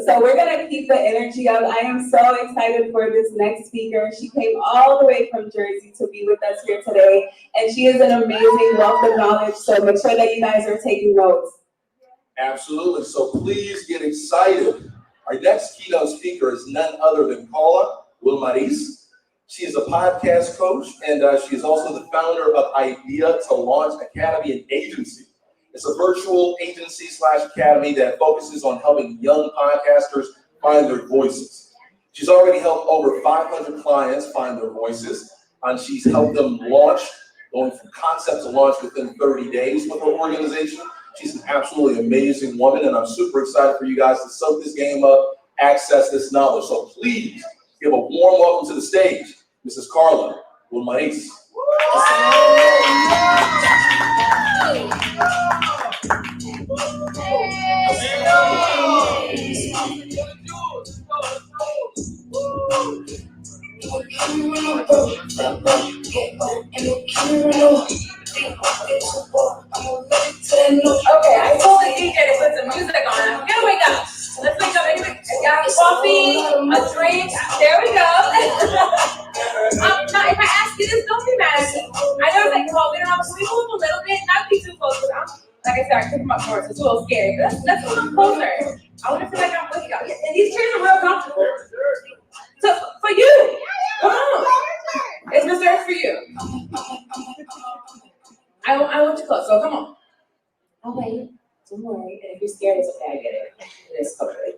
So we're gonna keep the energy up. I am so excited for this next speaker. She came all the way from Jersey to be with us here today, and she is an amazing wealth of knowledge. So make sure that you guys are taking notes. Absolutely. So please get excited. Our next keynote speaker is none other than Carla Wilmaris. She is a podcast coach, and she is also the founder of Idea to Launch Academy and Agency. It's a virtual agency / academy that focuses on helping young podcasters find their voices. She's already helped over 500 clients find their voices, and she's helped them launch, going from concept to launch within 30 days with her organization. She's an absolutely amazing woman, and I'm super excited for you guys to soak this game up, access this knowledge. So please give a warm welcome to the stage, Mrs. Carla Wilmaris. Okay, I told the DJ to put some music on. I'm gonna wake up. Let's wake up. Anyway, got coffee, a drink. There we go. Now, if I ask you this, don't be mad at me. I know it's like cold. Can we move a little bit? Not be too close. Like I said, I took them up more, so it's a little scary. But let's move them closer. I want to feel like I'm waking up. And these chairs are real comfortable. So for you, come on. It's reserved for you. I want you close, so come on. Oh wait, don't worry. And if you're scared, it's okay. I get it. It is totally.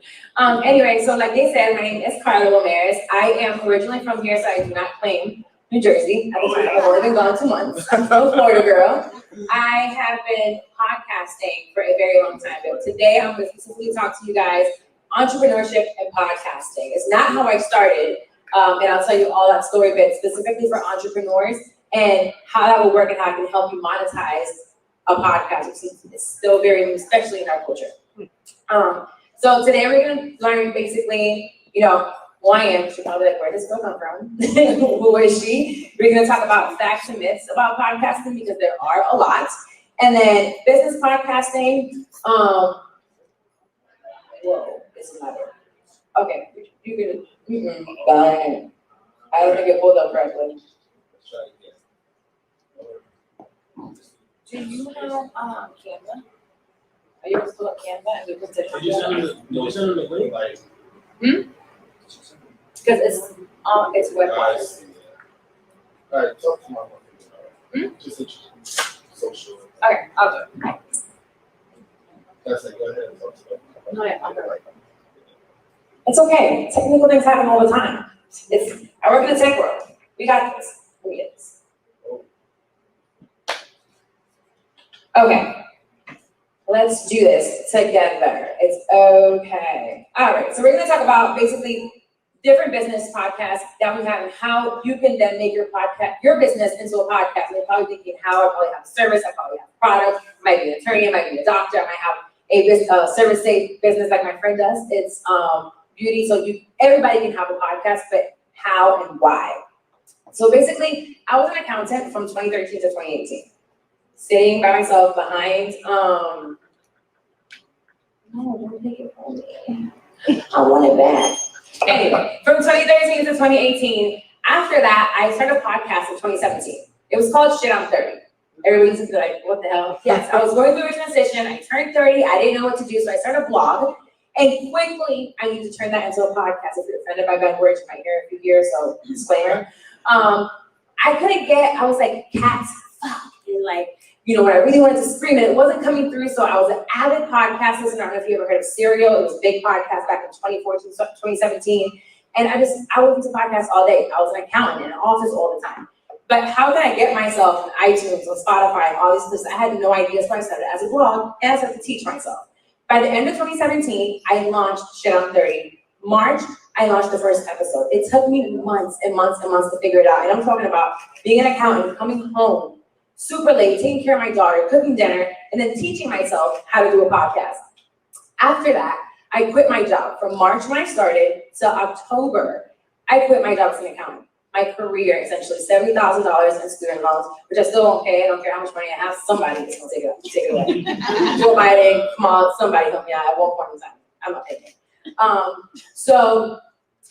Anyway, so like they said, my name is Carla Wilmaris. I am originally from here, so I do not claim New Jersey. I've only been gone 2 months. I'm a Florida girl. I have been podcasting for a very long time, but today I'm going to specifically talk to you guys entrepreneurship and podcasting. It's not how I started, and I'll tell you all that story, but specifically for entrepreneurs and how that will work and how it can help you monetize a podcast. It's still very new, especially in our culture. So today we're going to learn basically, who I am. She's probably like, where does this girl come from? Who is she? We're going to talk about facts and myths about podcasting because there are a lot. And then business podcasting. Whoa, this is not it. Okay, you can. I don't think it pulled up correctly. Do you have Canva? Are you still on Canva? And we put it. You send them the link? Because it's web-based. All right, talk to my mom. Just social. Okay, I'll do it. That's it. Go ahead and talk to them. No, yeah, I'll do it. It's okay. Technical things happen all the time. I work in the tech world. We got this. We get this. Okay. Let's do this together. It's okay. All right. So we're going to talk about basically different business podcasts that we have and how you can then make your business into a podcast. And you're probably thinking, how I probably have a service, I probably have a product, I might be an attorney, I might be a doctor, I might have a service-based business like my friend does. It's beauty. So everybody can have a podcast, but how and why? So basically, I was an accountant from 2013 to 2018. Sitting by myself behind, no, don't take it from me. I want it back. Anyway, from 2013 to 2018, after that, I started a podcast in 2017. It was called Shit, I'm 30. Everybody's like, what the hell? Yes, I was going through a transition. I turned 30. I didn't know what to do, so I started a blog. And quickly, I need to turn that into a podcast. If you're offended by bad words, you might hear a few years, so disclaimer. I was like, cats, fuck, and like, when I really wanted to scream, and it wasn't coming through, so I was an avid podcast listener. I don't know if you ever heard of Serial. It was a big podcast back in 2014, 2017. And I listened to podcasts all day. I was an accountant in an office all the time. But how can I get myself on iTunes, on Spotify, and all these things? I had no idea, so I started as a blog, and I started to teach myself. By the end of 2017, I launched Shit, I'm 30. March, I launched the first episode. It took me months and months and months to figure it out. And I'm talking about being an accountant, coming home super late, taking care of my daughter, cooking dinner, and then teaching myself how to do a podcast. After that, I quit my job. From March when I started to October, I quit my job as an accountant. My career, essentially, $70,000 in student loans, which I still don't pay. I don't care how much money I have. Somebody is going to take it away. Joe Biden, come on, somebody help me out at one point in time. I'm not paying it. So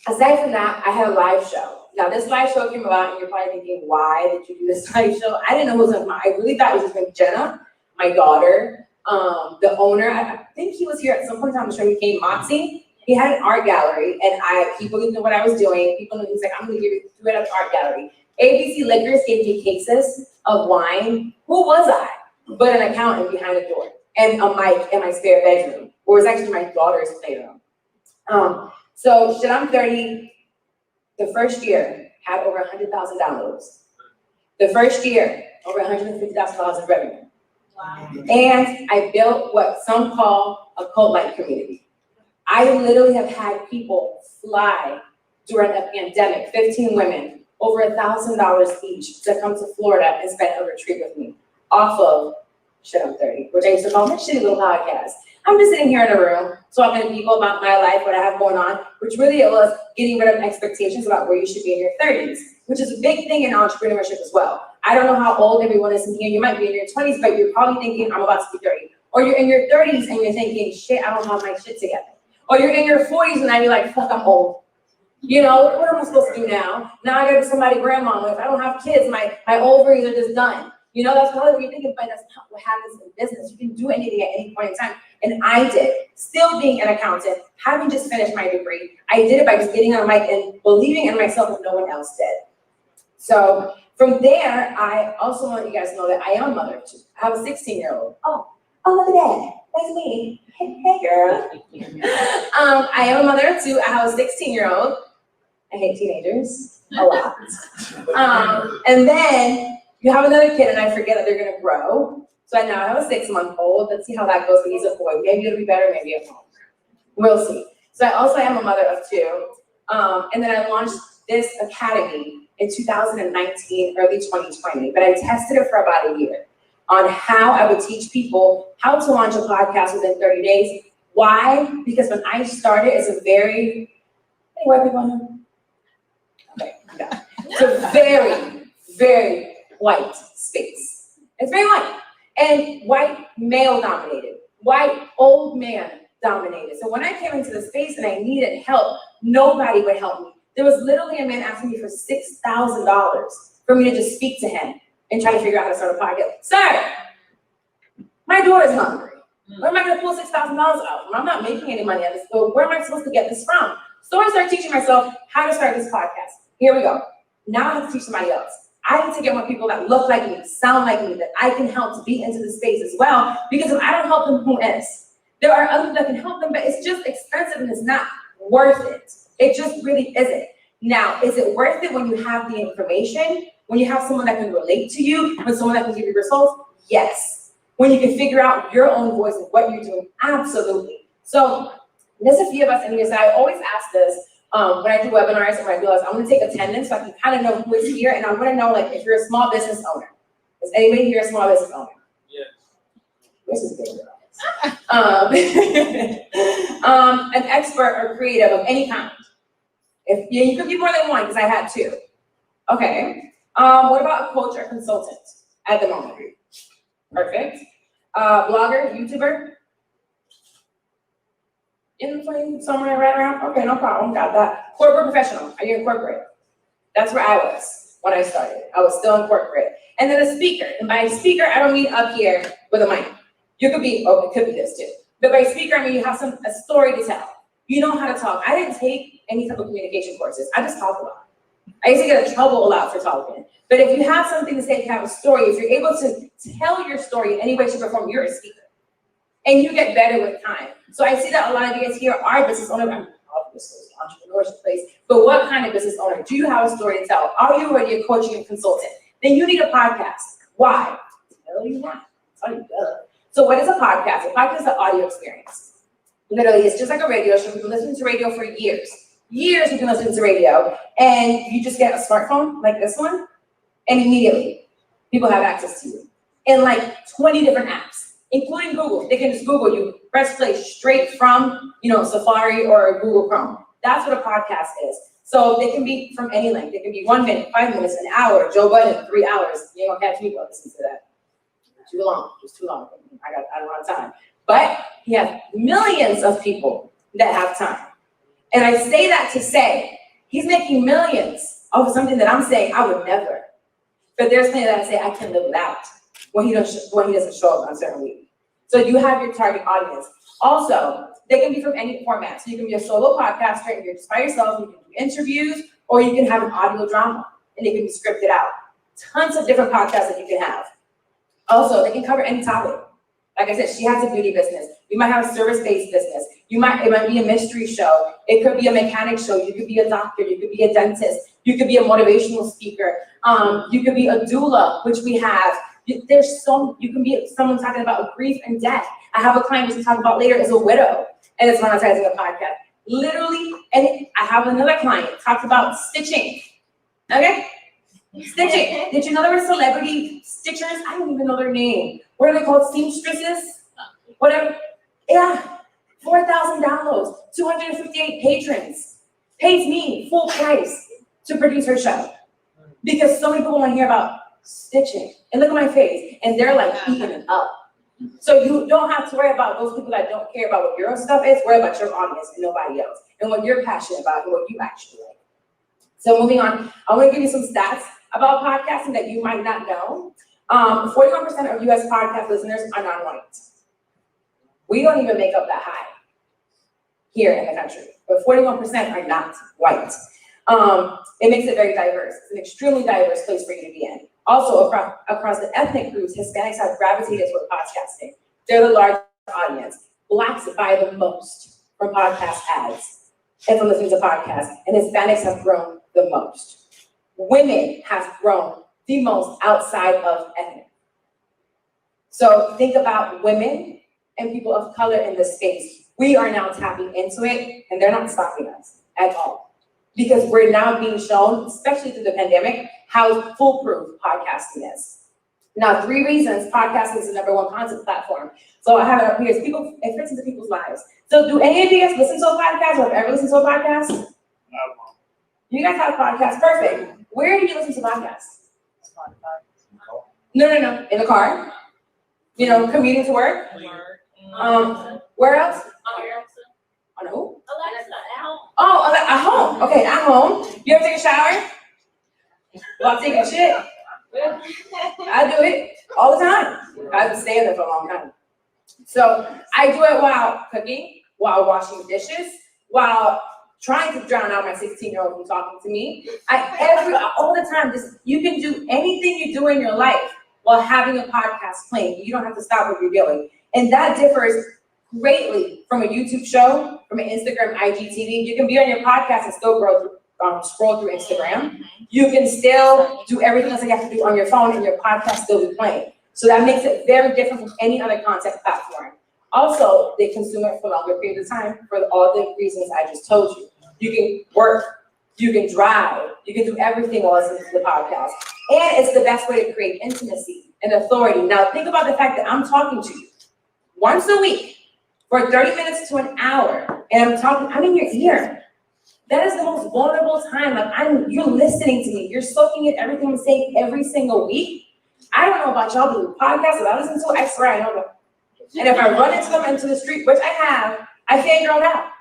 aside from that, I had a live show. Now this live show came about and you're probably thinking, why did you do this live show? I didn't know who was I really thought it was just named Jenna, my daughter, the owner. I think he was here at some point in time. I'm sure he came, Moxie. He had an art gallery and people didn't know what I was doing. People knew he was like, I'm gonna give you an art gallery. ABC Liquors gave me cases of wine. Who was I? But an accountant behind the door and a mic in my spare bedroom, or it was actually my daughter's playroom. So Shit I'm 30, the first year had over 100,000 downloads. The first year, over $150,000 in revenue. Wow. And I built what some call a cult-like community. I literally have had people fly during the pandemic, 15 women, over $1,000 each to come to Florida and spend a retreat with me off of Shit I'm 30, which I used to call my shitty little podcast. I'm just sitting here in a room talking to people about my life, what I have going on, which really it was getting rid of expectations about where you should be in your 30s, which is a big thing in entrepreneurship as well. I don't know how old everyone is in here. You might be in your 20s, but you're probably thinking, I'm about to be 30. Or you're in your 30s and you're thinking, shit, I don't have my shit together. Or you're in your 40s and now you're like, fuck, I'm old. You know, what am I supposed to do now? Now I gotta be somebody's grandmama. If I don't have kids, my ovaries are just done. You know, that's probably what you're thinking, but that's not what happens in business. You can do anything at any point in time. And I did, still being an accountant, having just finished my degree. I did it by just getting on a mic and believing in myself when no one else did. So from there, I also want you guys to know that I am a mother of two. I have a 16-year-old. Oh, look at that. That's me. Hey, girl. I am a mother of two. I have a 16-year-old. I hate teenagers a lot. And then you have another kid, and I forget that they're gonna grow. So I now have a 6-month-old. Let's see how that goes when he's a boy. Maybe it'll be better, maybe it won't. We'll see. So I also am a mother of two. And then I launched this academy in 2019, early 2020, but I tested it for about a year on how I would teach people how to launch a podcast within 30 days. Why? Because when I started, it's a very, any white people on here? Okay, yeah. It's a very, very white space. It's very white. And white male dominated, white old man dominated. So when I came into the space and I needed help, nobody would help me. There was literally a man asking me for $6,000 for me to just speak to him and try to figure out how to start a podcast. Sir, my daughter's hungry. Where am I gonna pull $6,000 out from? I'm not making any money at this, but where am I supposed to get this from? So I started teaching myself how to start this podcast. Here we go. Now I have to teach somebody else. I need to get more people that look like me, sound like me, that I can help to be into the space as well, because if I don't help them, who is? There are others that can help them, but it's just expensive and it's not worth it. It just really isn't. Now, is it worth it when you have the information, when you have someone that can relate to you, when someone that can give you results? Yes. When you can figure out your own voice and what you're doing, absolutely. So there's a few of us in here, so I always ask this, when I do webinars and when I do this, I'm gonna take attendance so I can kind of know who is here, and I wanna know, like, if you're a small business owner. Is anybody here a small business owner? Yes. This is big. An expert or creative of any kind. If you could be more than one, because I had two. Okay. What about a coach or consultant at the moment? Perfect. Blogger, YouTuber? In between, somewhere right around? Okay, no problem, got that. Corporate professional, are you in corporate? That's where I was when I started. I was still in corporate. And then a speaker, and by speaker, I don't mean up here with a mic. You could be, oh, it could be this too. But by speaker, I mean you have a story to tell. You know how to talk. I didn't take any type of communication courses. I just talk a lot. I used to get in trouble a lot for talking. But if you have something to say, if you have a story, if you're able to tell your story in any way, shape, or form, you're a speaker. And you get better with time. So I see that a lot of you guys here are business owners. I'm obviously entrepreneurship place, but what kind of business owner? Do you have a story to tell? Are you already a coaching and consultant? Then you need a podcast. Why? Tell you why. Tell you duh. So what is a podcast? A podcast is an audio experience. Literally, it's just like a radio show. We've been listening to radio for years. Years we've been listening to radio. And you just get a smartphone like this one, and immediately people have access to you. In like 20 different apps, including Google. They can just Google you, press play straight from, Safari or Google Chrome. That's what a podcast is. So they can be from any length. They can be 1 minute, 5 minutes, an hour. Joe Budden, 3 hours. You ain't gonna catch me listening to that. Too long, just too long. I don't have time. But he has millions of people that have time. And I say that to say, he's making millions off of something that I'm saying I would never. But there's plenty that I say I can live without when he doesn't show up on a certain week. So you have your target audience. Also, they can be from any format. So you can be a solo podcaster and you're just by yourself, you can do interviews, or you can have an audio drama and it can be scripted out. Tons of different podcasts that you can have. Also, they can cover any topic. Like I said, she has a beauty business. You might have a service-based business. It might be a mystery show. It could be a mechanic show. You could be a doctor. You could be a dentist. You could be a motivational speaker. You could be a doula, which we have. You can be someone talking about grief and death. I have a client which we'll talk about later is a widow and it's monetizing a podcast. Literally, and I have another client talks about stitching. Okay? Stitching. Did you know there were celebrity stitchers? I don't even know their name. What are they called? Seamstresses? Whatever. Yeah. 4,000 downloads, 258 patrons. Pays me full price to produce her show. Because so many people want to hear about stitching. And look at my face. And they're like eating it up. So you don't have to worry about those people that don't care about what your stuff is. Worry about your audience and nobody else. And what you're passionate about and what you actually like. So moving on, I want to give you some stats about podcasting that you might not know. 41% of US podcast listeners are non-white. We don't even make up that high here in the country, but 41% are not white. It makes it very diverse. It's an extremely diverse place for you to be in. Also, across the ethnic groups, Hispanics have gravitated toward podcasting. They're the largest audience. Blacks buy the most from podcast ads and from listening to podcasts, and Hispanics have grown the most. Women have grown the most outside of ethnic. So think about women and people of color in this space. We are now tapping into it, and they're not stopping us at all. Because we're now being shown, especially through the pandemic, how foolproof podcasting is. Now, 3 reasons podcasting is the #1 content platform. So I have it up here. It fits into people's lives. So do any of you guys listen to a podcast or have ever listened to a podcast? No. You guys have podcasts, perfect. Where do you listen to podcasts? No. In the car? You know, commuting to work? Where else? On who? Alexa, at home. Oh, at home. Okay, at home. You ever take a shower? While taking a shit? I do it all the time. I've been staying there for a long time. So I do it while cooking, while washing dishes, while trying to drown out my 16-year-old from talking to me. All the time, you can do anything you do in your life while having a podcast playing. You don't have to stop what you're doing. And that differs greatly from a YouTube show, from an Instagram, IGTV. You can be on your podcast and still scroll through Instagram. You can still do everything else that you have to do on your phone and your podcast still be playing. So that makes it very different from any other content platform. Also, they consume it for longer periods of time for all the reasons I just told you. You can work, you can drive, you can do everything while listening to the podcast. And it's the best way to create intimacy and authority. Now think about the fact that I'm talking to you once a week for 30 minutes to an hour, and I'm in your ear. That is the most vulnerable time. You're listening to me. You're soaking in everything I'm saying every single week. I don't know about y'all, but the podcast that I listen to, I swear I know them. And if I run into them into the street, which I have, I fangirled out.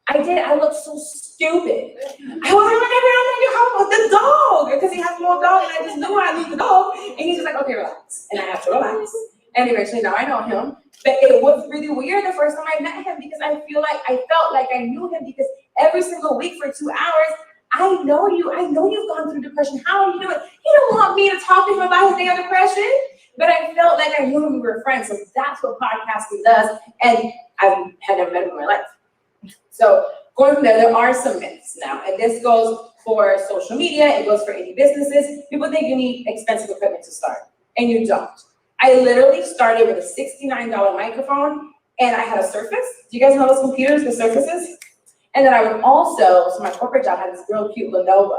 I did. I looked so stupid. I was like, how about the dog? Because he has a little dog, and I just knew I need the dog. And he's just like, okay, relax. And I have to relax. And eventually now I know him. But it was really weird the first time I met him because I felt like I knew him because every single week for 2 hours, I know you. I know you've gone through depression. How are you doing? He don't want me to talk to him about his day of depression. But I felt like I knew him, we were friends. So that's what podcasting does. And I had never met him in my life. So going from there are some myths now. And this goes for social media. It goes for any businesses. People think you need expensive equipment to start. And you don't. I literally started with a $69 microphone and I had a Surface. Do you guys know those computers, the Surfaces? And then I would also, so my corporate job had this real cute Lenovo.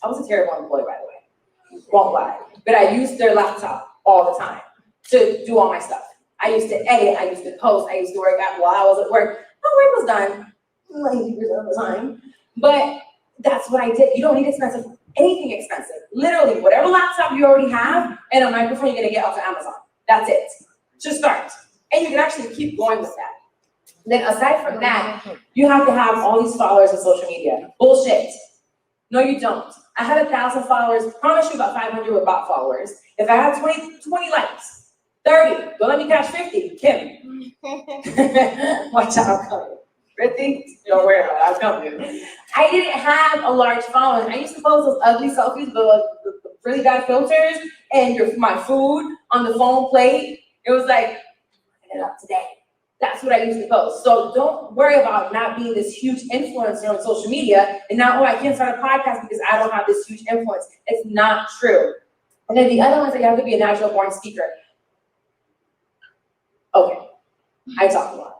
I was a terrible employee, by the way. Won't lie. But I used their laptop all the time to do all my stuff. I used to edit, I used to post, I used to work out while I was at work. My work was done 90% of the time. But that's what I did. You don't need anything expensive. Literally, whatever laptop you already have and a microphone you're gonna get off of Amazon. That's it. Just start. And you can actually keep going with that. Then aside from that, you have to have all these followers on social media. Bullshit. No, you don't. I had 1,000 followers, promise you about 500 were bot followers. If I had 20 likes, 30, don't let me catch 50, Kim. Watch out, I'm coming. Really? Don't worry about it, I'm coming. I didn't have a large following. I used to post those ugly selfies, with really bad filters, and my food on the phone plate. It was like, I get it up today. That's what I used to post. So don't worry about not being this huge influencer on social media and now, I can't start a podcast because I don't have this huge influence. It's not true. And then the other one is that you have to be a natural born speaker. Okay, I talk a lot.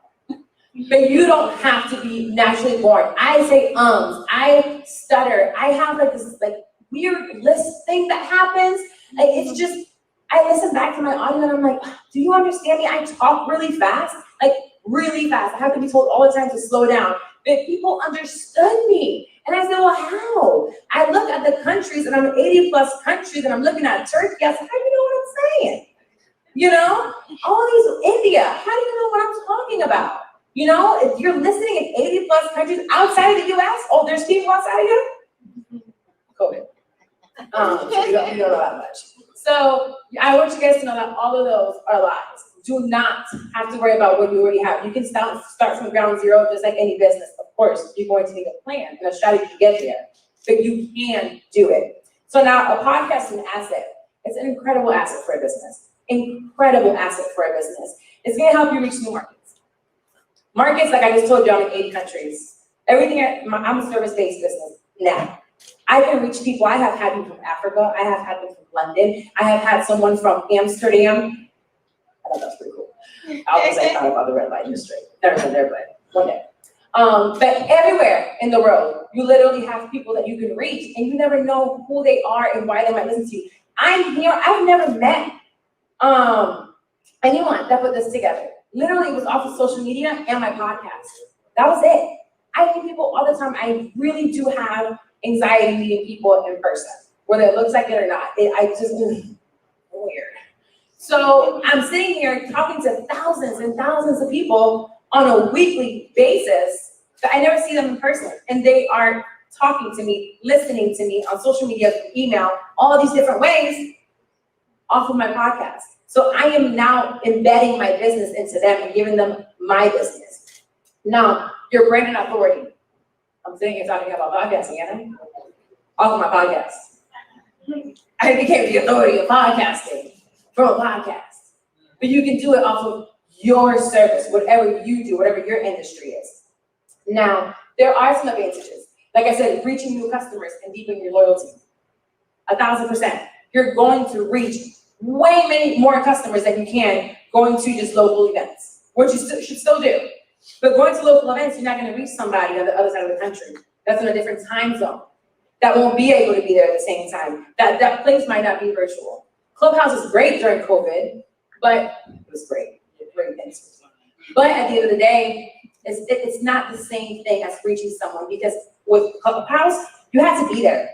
But you don't have to be naturally born. I say I stutter. I have this weird list thing that happens. It's just, I listen back to my audio and I'm like, do you understand me? I talk really fast, really fast. I have to be told all the time to slow down. But people understood me. And I said, well, how? I look at the countries, and I'm 80+ countries, and I'm looking at Turkey. I said, how do you know what I'm saying? All these, India, how do you know what I'm talking about? If you're listening in 80+ countries outside of the US, there's people outside of here? COVID. You don't know that much. So I want you guys to know that all of those are lies. Do not have to worry about what you already have. You can start from ground zero, just like any business. Of course, you're going to need a plan and a strategy to get there, but you can do it. So now a podcast is an asset. It's an incredible asset for a business. Incredible asset for a business. It's going to help you reach new markets. Markets, like I just told you, I'm in 80 countries. I'm a service-based business now. I can reach people. I have had people from Africa. I have had people from London. I have had someone from Amsterdam. I thought that was pretty cool. I was thought about the red light district. Never been there, but one day. But everywhere in the world, you literally have people that you can reach, and you never know who they are and why they might listen to you. I'm here. I've never met anyone that put this together. Literally, it was off of social media and my podcast. That was it. I meet people all the time. I really do have anxiety meeting people in person, whether it looks like it or not. I just weird. So I'm sitting here talking to thousands and thousands of people on a weekly basis, but I never see them in person. And they are talking to me, listening to me on social media, email, all these different ways off of my podcast. So I am now embedding my business into them and giving them my business. Now, your brand and authority. I'm sitting here talking about podcasting, Anna. Off of my podcast. I became the authority of podcasting from a podcast. But you can do it off of your service, whatever you do, whatever your industry is. Now, there are some advantages. Like I said, reaching new customers and deepening your loyalty. 1,000%. You're going to reach way many more customers than you can going to just local events, which you should still do. But going to local events, you're not going to reach somebody on the other side of the country. That's in a different time zone. That won't be able to be there at the same time. That place might not be virtual. Clubhouse is great during COVID, but it was great. But at the end of the day, it's not the same thing as reaching someone, because with Clubhouse, you have to be there,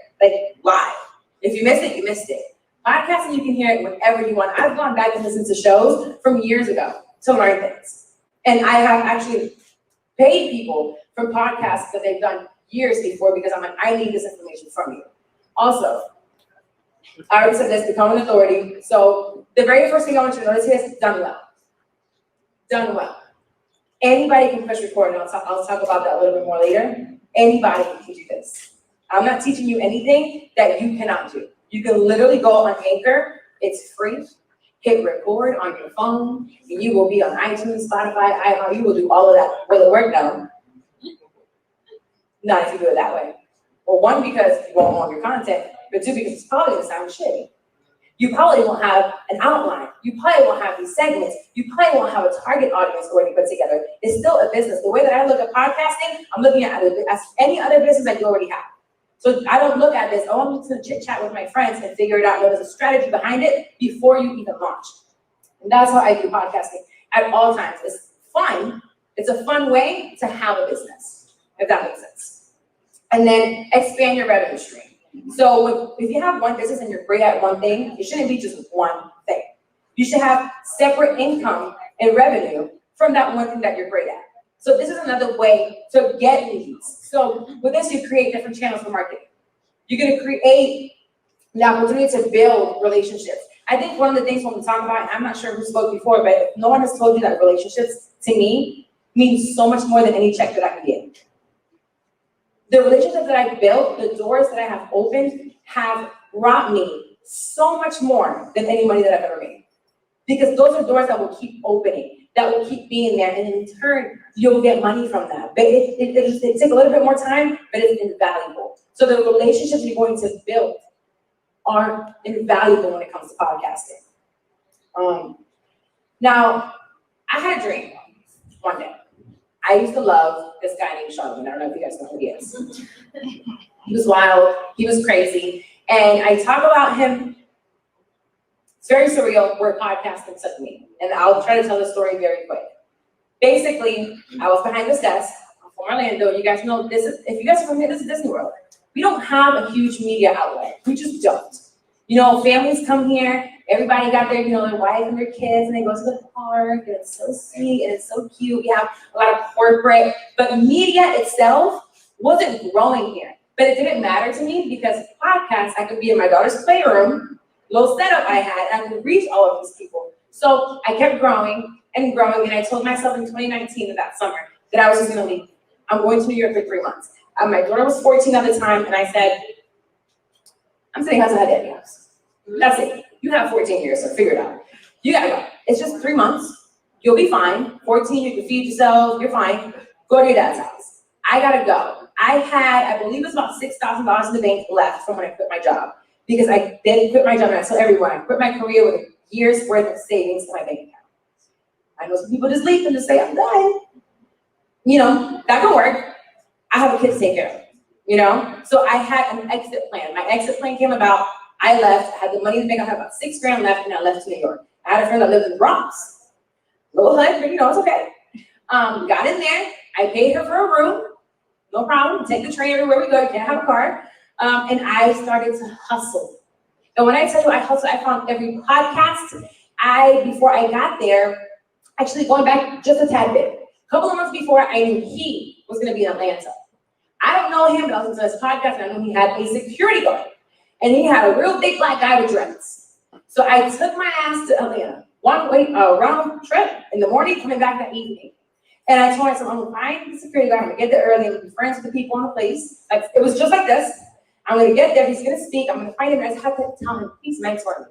live. If you missed it, you missed it. Podcasting, you can hear it whenever you want. I've gone back and listened to shows from years ago to learn things. And I have actually paid people for podcasts that they've done years before, because I'm like, I need this information from you. Also, I already said this, become an authority. So the very first thing I want you to notice here is done well. Done well. Anybody can push record, and I'll talk about that a little bit more later. Anybody can do this. I'm not teaching you anything that you cannot do. You can literally go on Anchor. It's free. Hit record on your phone, and you will be on iTunes, Spotify, iHeart. You will do all of that. Will it work? No. Not if you do it that way. Well, one, because you won't want your content, but two, because it's probably gonna sound shitty. You probably won't have an outline. You probably won't have these segments. You probably won't have a target audience already put together. It's still a business. The way that I look at podcasting, I'm looking at it as any other business that you already have. So I don't look at this, I'm just gonna chit chat with my friends and figure it out. There's a strategy behind it before you even launch. And that's how I do podcasting at all times. It's fun. It's a fun way to have a business, if that makes sense. And then expand your revenue stream. So if you have one business and you're great at one thing, it shouldn't be just one thing. You should have separate income and revenue from that one thing that you're great at. So this is another way to get leads. So with this, you create different channels for marketing. You're gonna create the opportunity to build relationships. I think one of the things when we talk about, and I'm not sure who spoke before, but if no one has told you that relationships, to me, means so much more than any check that I can get. The relationships that I built, the doors that I have opened, have brought me so much more than any money that I've ever made. Because those are doors that will keep opening, that will keep being there, and in turn, you'll get money from that. But it takes a little bit more time, but it's invaluable. So the relationships you're going to build are invaluable when it comes to podcasting. Now, I had a dream one day. I used to love this guy named Charlamagne. I don't know if you guys know who he is. He was wild, he was crazy, and I talk about him. It's very surreal where podcasting took me, and I'll try to tell the story very quick. Basically, I was behind this desk from Orlando. You guys know this is, if you guys are from here, this is Disney World. We don't have a huge media outlet. We just don't. You know, families come here, everybody got their, their wife and their kids, and they go to the park, and it's so sweet, and it's so cute. We have a lot of corporate, but media itself wasn't growing here. But it didn't matter to me because podcasts, I could be in my daughter's playroom, little setup I had, and I could reach all of these people. So I kept growing and growing, and I told myself in 2019 of that summer that I was just gonna leave. I'm going to New York for 3 months. My daughter was 14 at the time, and I said, I'm sitting house at daddy house. That's it. You have 14 years, so figure it out. You gotta go. It's just 3 months. You'll be fine. 14, you can feed yourself. You're fine. Go to your dad's house. I gotta go. I had, I believe it was about $6,000 in the bank left from when I quit my job. Because I then quit my job, and I tell everyone, I quit my career with a year's worth of savings in my bank account. I know some people just leave and just say, I'm done. That can work. I have a kid to take care of, So I had an exit plan. My exit plan came about, I left, I had the money in the bank, I had about $6,000 left, and I left to New York. I had a friend that lived in the Bronx. Little hood, but it's okay. Got in there, I paid her for a room, no problem, take the train everywhere we go, you can't have a car. And I started to hustle. And when I tell you I hustled, I found every podcast. Before I got there, actually going back just a tad bit, a couple of months before, I knew he was gonna be in Atlanta. I don't know him, but I was into his podcast, and I knew he had a security guard. And he had a real big black guy with dreads. So I took my ass to Atlanta, round trip in the morning, coming back that evening. And I told myself, I'm gonna find the security guard, I'm gonna get there early, I'm gonna be friends with the people in the place. Like, it was just like this. I'm gonna get there, he's gonna speak, I'm gonna find him, and I just have to tell him, please mentor me.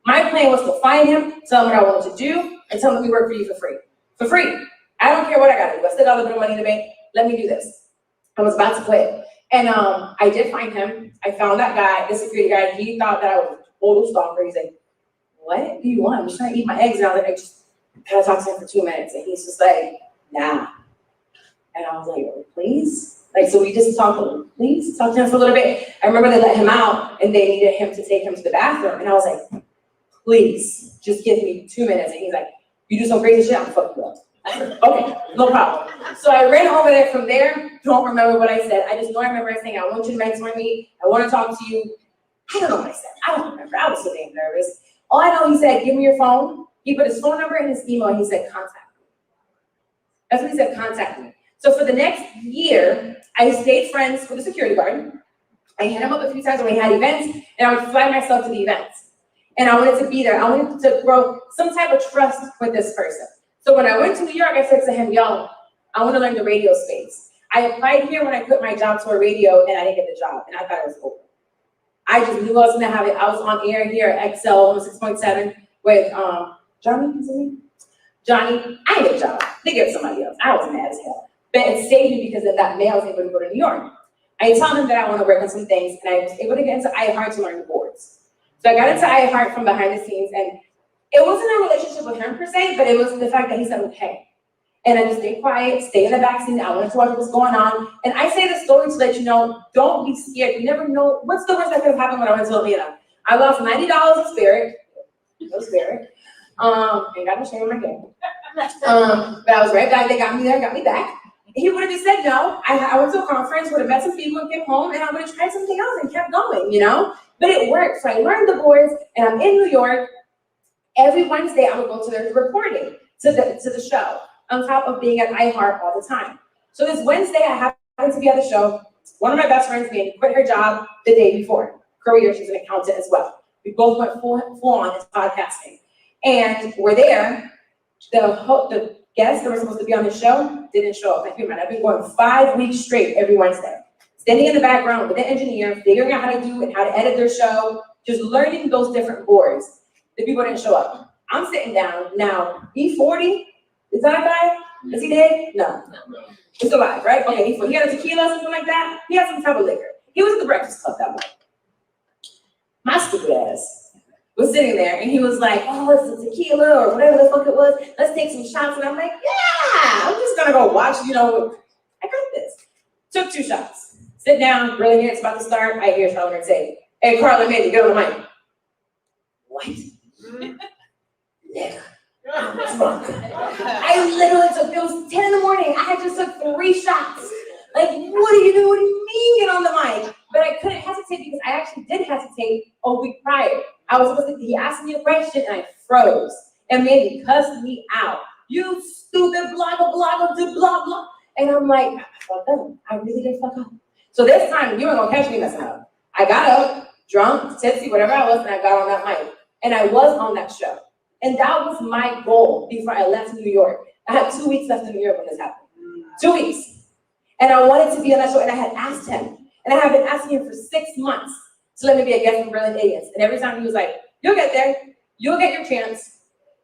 My plan was to find him, tell him what I wanted to do, and tell him that we work for you for free. For free. I don't care what I gotta do. I still got a little bit of money in the bank, let me do this. I was about to quit. And I did find him. I found that guy, the security guy. He thought that I was a total stalker. He's like, what do you want? I'm just trying to eat my eggs. And I was like, I just gotta talk to him for 2 minutes. And he's just like, nah. And I was like, please? So we just talked, please talk to him for a little bit. I remember they let him out and they needed him to take him to the bathroom. And I was like, please, just give me 2 minutes. And he's like, you do some crazy shit, I'm fucking you up. I said, okay, no problem. So I ran over there from there, don't remember what I said. I just know I remember saying, I want you to mentor me. I want to talk to you. I don't know what I said. I don't remember. I was so damn nervous. All I know, he said, give me your phone. He put his phone number in his email, and he said, contact me. That's what he said, contact me. So for the next year, I stayed friends with the security guard. I hit him up a few times when we had events, and I would fly myself to the events. And I wanted to be there. I wanted to grow some type of trust with this person. So when I went to New York, I said to him, yo, I want to learn the radio space. I applied here when I quit my job to a radio, and I didn't get the job, and I thought it was over. I just knew I was going to have it. I was on air here at XL 6.7 with Johnny, is his name? Johnny, I didn't get a job. They gave somebody else. I was mad as hell. But it saved me because of that May I was able to go to New York. I told him that I want to work on some things, and I was able to get into iHeart to learn the boards. So I got into iHeart from behind the scenes, and it wasn't a relationship with him per se, but it was the fact that he said, okay. And I just stayed quiet, stay in the back seat. I wanted to watch what was going on. And I say this story to let you know, don't be scared. You never know what's the worst that could have happened when I went to Atlanta. I lost $90 in spirit. No spirit. Ain't got no shame in my game. But I was right back. They got me there, got me back. He would have just said no. I went to a conference, would have met some people and came home, and I would have tried something else and kept going, But it worked. So I learned the boards, and I'm in New York. Every Wednesday, I would go to their recording, to the show. on top of being at iHeart all the time. So this Wednesday, I happened to be at the show. One of my best friends made quit her job the day before. Career, she's an accountant as well. We both went full on into podcasting. And we're there. The guests that were supposed to be on the show didn't show up. I've been going 5 weeks straight every Wednesday. Standing in the background with the engineer, figuring out how to do and how to edit their show, just learning those different boards. The people didn't show up. I'm sitting down now. E40, is that a guy? Is he dead? No. He's alive, right? Okay, he had a tequila or something like that. He had some type of liquor. He was at the Breakfast Club that morning. My stupid ass was sitting there and he was like, oh, it's a tequila or whatever the fuck it was. Let's take some shots. And I'm like, yeah, I'm just gonna go watch, I got this. Took 2 shots. Sit down, really, it's about to start. I hear Charlamagne say, hey, Carla, Mandy, get on the mic. What? Nigga, I'm drunk. I literally took, it was 10 in the morning. I had just took 3 shots. Like, what are you doing? What do you mean get on the mic? But I couldn't hesitate because I actually did hesitate a week prior. He asked me a question and I froze. And Mandy cussed me out. You stupid blogger, blah, blah. And I'm like, I fucked up. I really did fuck up. So this time, you weren't gonna catch me messing up. I got up, drunk, tipsy, whatever I was, and I got on that mic. And I was on that show. And that was my goal before I left New York. I had 2 weeks left in New York when this happened. 2 weeks. And I wanted to be on that show, and I had asked him. And I have been asking him for 6 months to let me be a guest on Brilliant Idiots. And every time he was like, you'll get there. You'll get your chance.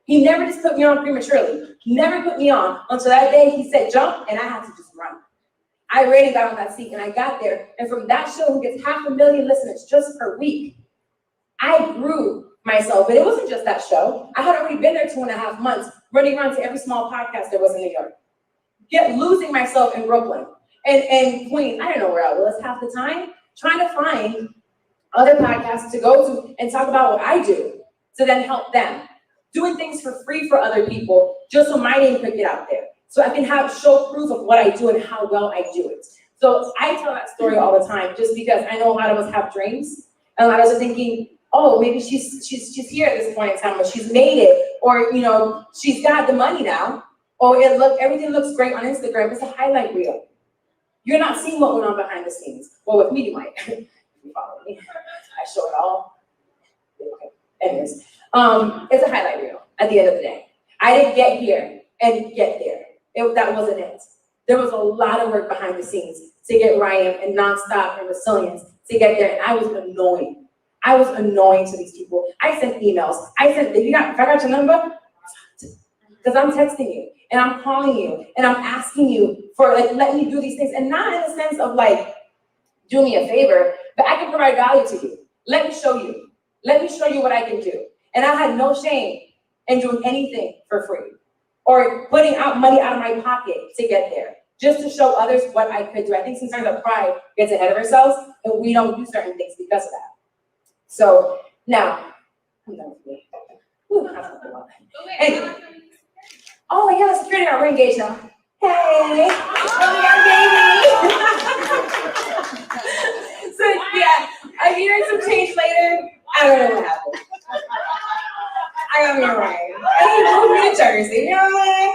He never just put me on prematurely. He never put me on until that day he said jump, and I had to just run. I really got on that seat, and I got there. And from that show, who gets 500,000 listeners just per week, I grew myself. But it wasn't just that show. I had already been there 2.5 months, running around to every small podcast there was in New York. Losing myself in Brooklyn. And Queens, I didn't know where I was half the time, trying to find other podcasts to go to and talk about what I do to then help them. Doing things for free for other people just so my name could get out there. So I can show proof of what I do and how well I do it. So I tell that story all the time just because I know a lot of us have dreams. And a lot of us are thinking, oh, maybe she's here at this point in time, or she's made it, or she's got the money now, or everything looks great on Instagram. It's a highlight reel. You're not seeing what went on behind the scenes. Well, with me, you might. If you follow me, I show it all. Okay. Anyways, it's a highlight reel at the end of the day. I didn't get here and get there. That wasn't it. There was a lot of work behind the scenes to get Ryan and Nonstop and Resilience to get there, and I was annoying. I was annoying to these people. I sent emails. If I got your number, because I'm texting you and I'm calling you and I'm asking you for let me do these things, and not in the sense of do me a favor, but I can provide value to you. Let me show you. Let me show you what I can do. And I had no shame in doing anything for free or putting out money out of my pocket to get there, just to show others what I could do. I think sometimes our pride gets ahead of ourselves and we don't do certain things because of that. So now, I'm done with me. Anyway. Oh yeah, the security guard, we're engaged now. Hey, oh my baby. So yeah, I'm hearing some change later. I don't know what happened. I got me right. He moved me to Jersey, you know what I mean?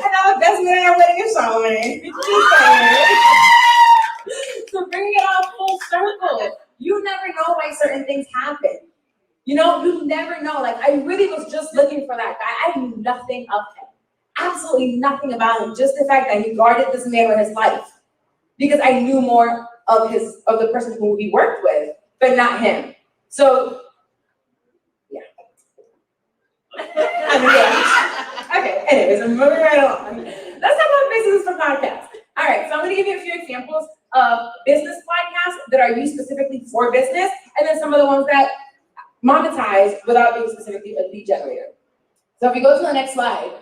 And I'm the best man at our wedding is Charlamagne. So bring it all full circle. You never know why certain things happen. You never know. I really was just looking for that guy. I knew nothing of him. Absolutely nothing about him. Just the fact that he guarded this man with his life. Because I knew more of the person who he worked with, but not him. So, yeah. Okay, anyways, I'm moving right along. Let's talk about business for podcasts. All right, so I'm going to give you a few examples of business podcasts that are used specifically for business, and then some of the ones that monetize without being specifically a lead generator. So if you go to the next slide,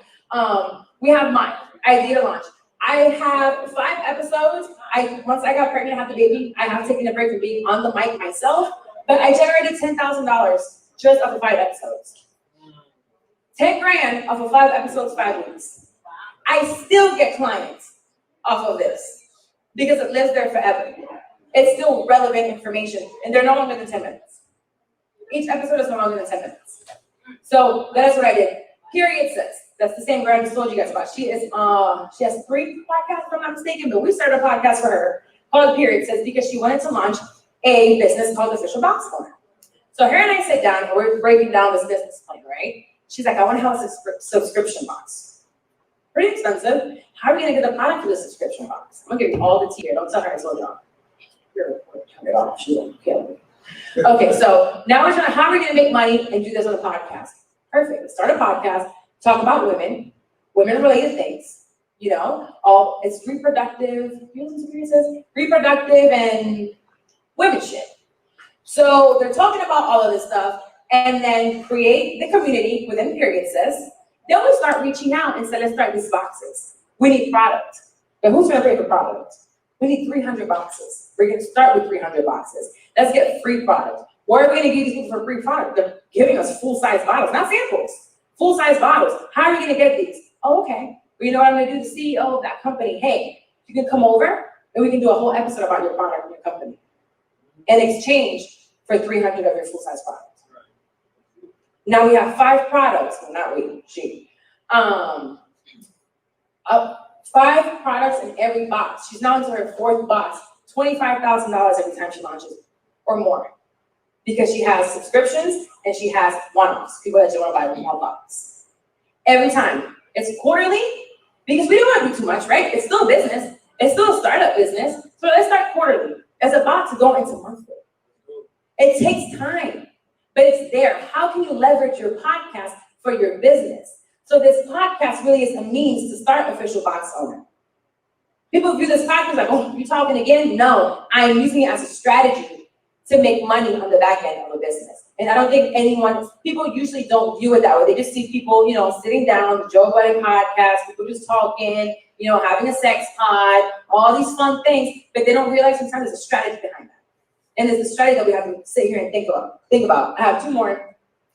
we have mine, Idea Launch. I have 5 episodes. Once I got pregnant and had the baby, I have taken a break from being on the mic myself, but I generated $10,000 just off of 5 episodes. 10 grand off of 5 episodes, 5 weeks. I still get clients off of this because it lives there forever. It's still relevant information, and they're no longer than 10 minutes. Each episode is no longer than 10 minutes. So that's what I did. Period Sis. That's the same girl I just told you guys about. She has 3 podcasts, if I'm not mistaken, but we started a podcast for her called Period Sis because she wanted to launch a business called Official Box Owner. So her and I sit down and we're breaking down this business plan, right? She's like, I want to have a subscription box. Pretty expensive. How are we gonna get the product for the subscription box? I'm gonna give you all the tea here. Don't tell her I told y'all. You're $100. She won't kill me. Okay, so now we're trying to, how are we gonna make money and do this on a podcast? Perfect. Let's start a podcast, talk about women-related things. You know, it's reproductive. Reproductive and women shit. So they're talking about all of this stuff, and then create the community within Period Sis. Then we start reaching out and say, let's start these boxes. We need product. But who's gonna pay for product? We need 300 boxes. We're gonna start with 300 boxes. Let's get free product. Where are we gonna give these people for free product? They're giving us full-size bottles, not samples. Full-size bottles. How are we gonna get these? Oh, okay. Well, you know what I'm gonna do? The CEO of that company, hey, you can come over and we can do a whole episode about your product and your company in exchange for 300 of your full-size products. Now we have 5 products, well, not we, she. 5 products in every box. She's now into her 4th box, $25,000 every time she launches or more. Because she has subscriptions and she has one-offs, people that just want to buy one box. Every time. It's quarterly because we don't want to do too much, right? It's still a business. It's still a startup business. So let's start quarterly. As a box to go into monthly. It takes time, but it's there. How can you leverage your podcast for your business? So this podcast really is a means to start Official Box Owner. People view this podcast like, oh, you talking again? No, I'm using it as a strategy to make money on the back end of a business. And I don't think people usually don't view it that way. They just see people, you know, sitting down, Joe Budden podcast, people just talking, you know, having a sex pod, all these fun things, but they don't realize sometimes there's a strategy behind that. And it's a strategy that we have to sit here and think about. I have 2 more.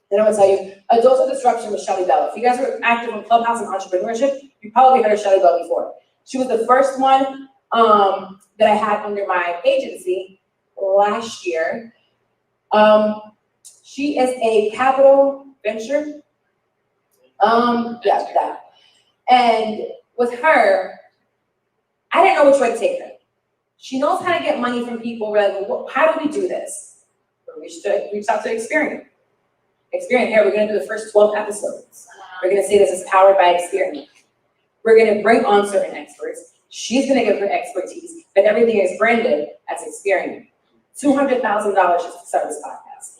Then I'm gonna tell you, Adulthood Disruption with Shelly Bell. If you guys are active in Clubhouse and entrepreneurship, you probably heard of Shelly Bell before. She was the first one that I had under my agency last year. She is a capital venture. That. And with her, I didn't know which way to take her. She knows how to get money from people. We're like, well, how do we do this? We should reach out to Experian. Experian, here, we're gonna do the first 12 episodes. We're gonna say this is powered by Experian. We're gonna bring on certain experts. She's gonna give her expertise, but everything is branded as Experian. $200,000 just to start this podcast.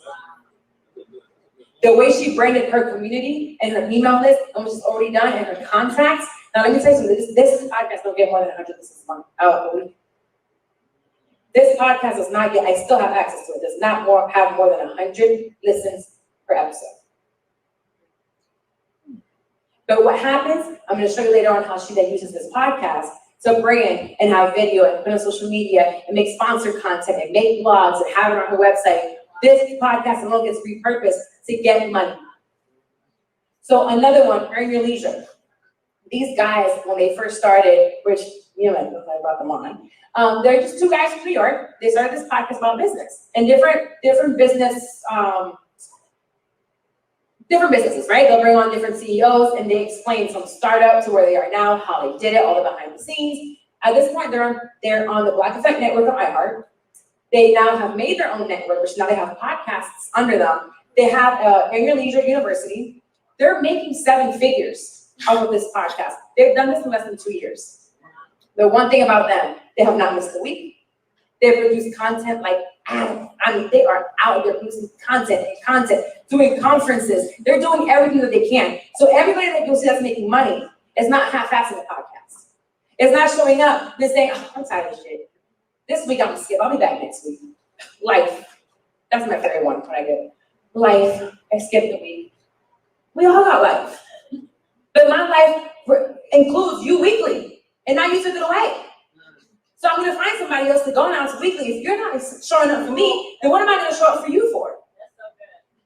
The way she branded her community and her email list, and which is already done, and her contacts. Now let me tell you something, this podcast don't get more than 100 listens a month, a week. This podcast does not get, I still have access to it, does not have more than 100 listens per episode. But what happens, I'm gonna show you later on how she then uses this podcast to brand and have video and put on social media and make sponsored content and make blogs and have it on her website. This podcast alone gets repurposed to get money. So another one, Earn Your Leisure. These guys, when they first started, which, you know, I brought them on. They're just 2 guys from New York. They started this podcast about business and different business, different businesses, right? They'll bring on different CEOs and they explain from startup to where they are now, how they did it, all the behind the scenes. At this point, they're on the Black Effect Network of iHeart. They now have made their own network, which now they have podcasts under them. They have Earn Your Leisure University. They're making 7 figures out of this podcast. They've done this in less than 2 years. The one thing about them, they have not missed a week. They produce content like, I mean, they are out there producing content, doing conferences. They're doing everything that they can. So everybody that you'll see that's making money is not half-assing the podcast. It's not showing up and saying, oh, I'm tired of shit. This week I'm gonna skip, I'll be back next week. Life, that's my favorite one when I get life, I skip the week. We all got life. But my life includes you weekly, and now you took it away. So I'm gonna find somebody else to go now to weekly. If you're not showing up for me, then what am I gonna show up for you for?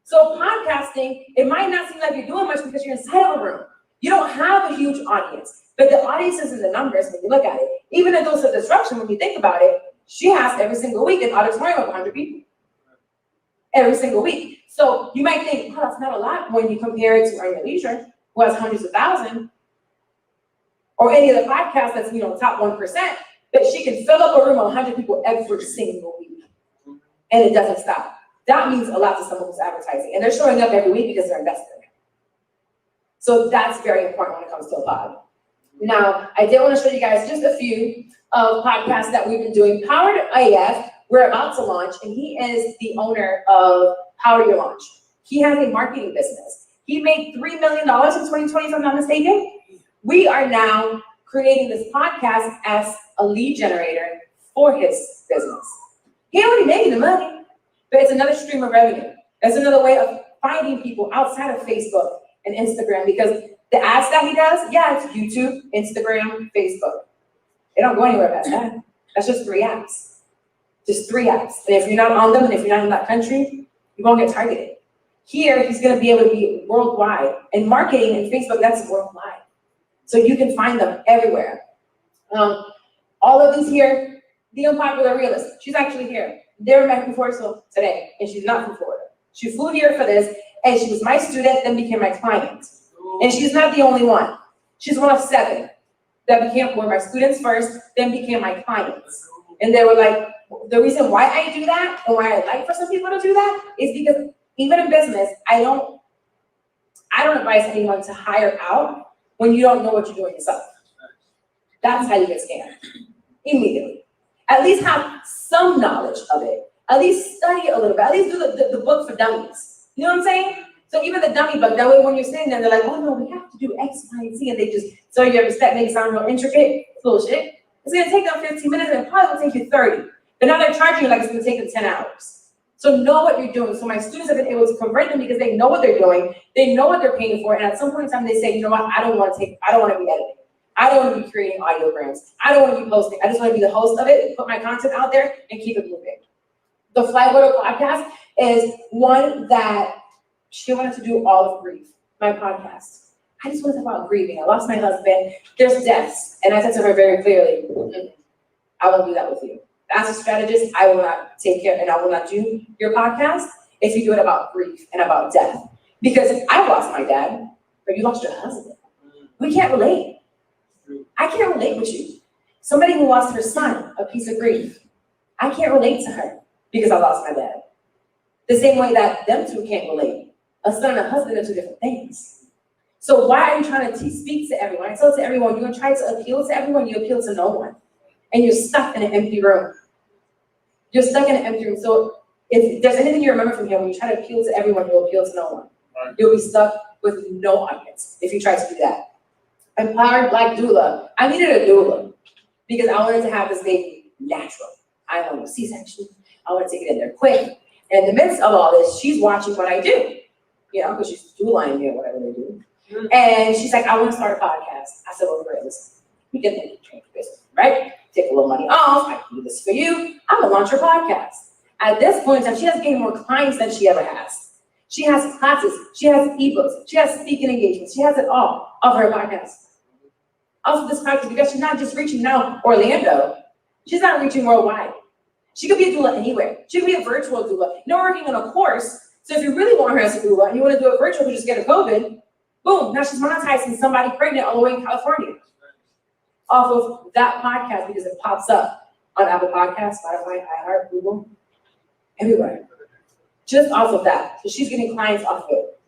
So podcasting, it might not seem like you're doing much because you're inside of a room. You don't have a huge audience, but the audience is in the numbers when you look at it. Even in Adulthood Disruption, when you think about it, she has every single week an auditorium of 100 people. Every single week. So you might think, oh, that's not a lot when you compare it to Earn Your Leisure. who has hundreds of thousands, or any other podcast that's, top 1%, but she can fill up a room of 100 people every single week. And it doesn't stop. That means a lot to someone who's advertising. And they're showing up every week because they're invested. So that's very important when it comes to a pod. Now, I did want to show you guys just a few of podcasts that we've been doing. Powered AF, we're about to launch, and he is the owner of Power Your Launch. He has a marketing business. He made $3 million in 2020, if I'm not mistaken. We are now creating this podcast as a lead generator for his business. He already making the money, but it's another stream of revenue. It's another way of finding people outside of Facebook and Instagram, because the ads that he does, it's YouTube, Instagram, Facebook. They don't go anywhere past that. That's just 3 apps. Just 3 apps. And if you're not on them, and if you're not in that country, you won't get targeted. Here, he's gonna be able to be worldwide. And marketing and Facebook, that's worldwide. So you can find them everywhere. All of these here, the unpopular realist, she's actually here. Never met before till today, and she's not from Florida. She flew here for this, and she was my student, then became my client. And she's not the only one. She's one of 7 that were my students first, then became my clients. And they were like, the reason why I do that, and why I like for some people to do that, is because even in business, I don't advise anyone to hire out when you don't know what you're doing yourself. That's how you get scammed. Immediately. At least have some knowledge of it. At least study a little bit. At least do the book for dummies. You know what I'm saying? So even the dummy book, that way when you're sitting there, they're like, oh no, we have to do X, Y, and Z, and they just, so you ever step, make it sound real intricate, bullshit. It's gonna take them 15 minutes, and it probably will take you 30. But now they're charging you like it's gonna take them 10 hours. So know what you're doing. So my students have been able to convert them because they know what they're doing, they know what they're paying for, and at some point in time they say, you know what, I don't wanna be editing. I don't wanna be creating audiograms. I don't wanna be posting. I just wanna be the host of it, put my content out there, and keep it moving. The Fly Widow podcast is one that she wanted to do all of grief, my podcast. I just want to talk about grieving. I lost my husband. There's deaths. And I said to her very clearly, I won't do that with you. As a strategist, I will not take care and I will not do your podcast if you do it about grief and about death. Because I lost my dad, but you lost your husband. We can't relate. I can't relate with you. Somebody who lost her son, a piece of grief. I can't relate to her because I lost my dad. The same way that them two can't relate. A son and a husband are 2 different things. So why are you trying to speak to everyone? I tell to everyone, you're going to try to appeal to everyone, you appeal to no one. And you're stuck in an empty room. You're stuck in an empty room. So if there's anything you remember from here, when you try to appeal to everyone, you'll appeal to no one. Right. You'll be stuck with no audience if you try to do that. Empowered Black doula. I needed a doula because I wanted to have this baby natural. I wanted a C-section. I want to take it in there quick. And in the midst of all this, she's watching what I do. Because she's doulaing me or whatever they do. And she's like, I want to start a podcast. I said, well, great, listen, we can make change business, right? Take a little money off, I can do this for you. I'm gonna launch her podcast. At this point in time, she has gained more clients than she ever has. She has classes, she has ebooks, she has speaking engagements, she has it all of her podcast. Also this practice, because she's not just reaching now Orlando, she's not reaching worldwide. She could be a doula anywhere. She could be a virtual doula. You're working on a course. So if you really want her as a doula and you want to do it virtual, you just get a COVID, boom, now she's monetizing somebody pregnant all the way in California off of that podcast because it pops up on Apple Podcasts, Spotify, iHeart, Google, everywhere. Just off of that. So she's getting clients off of it.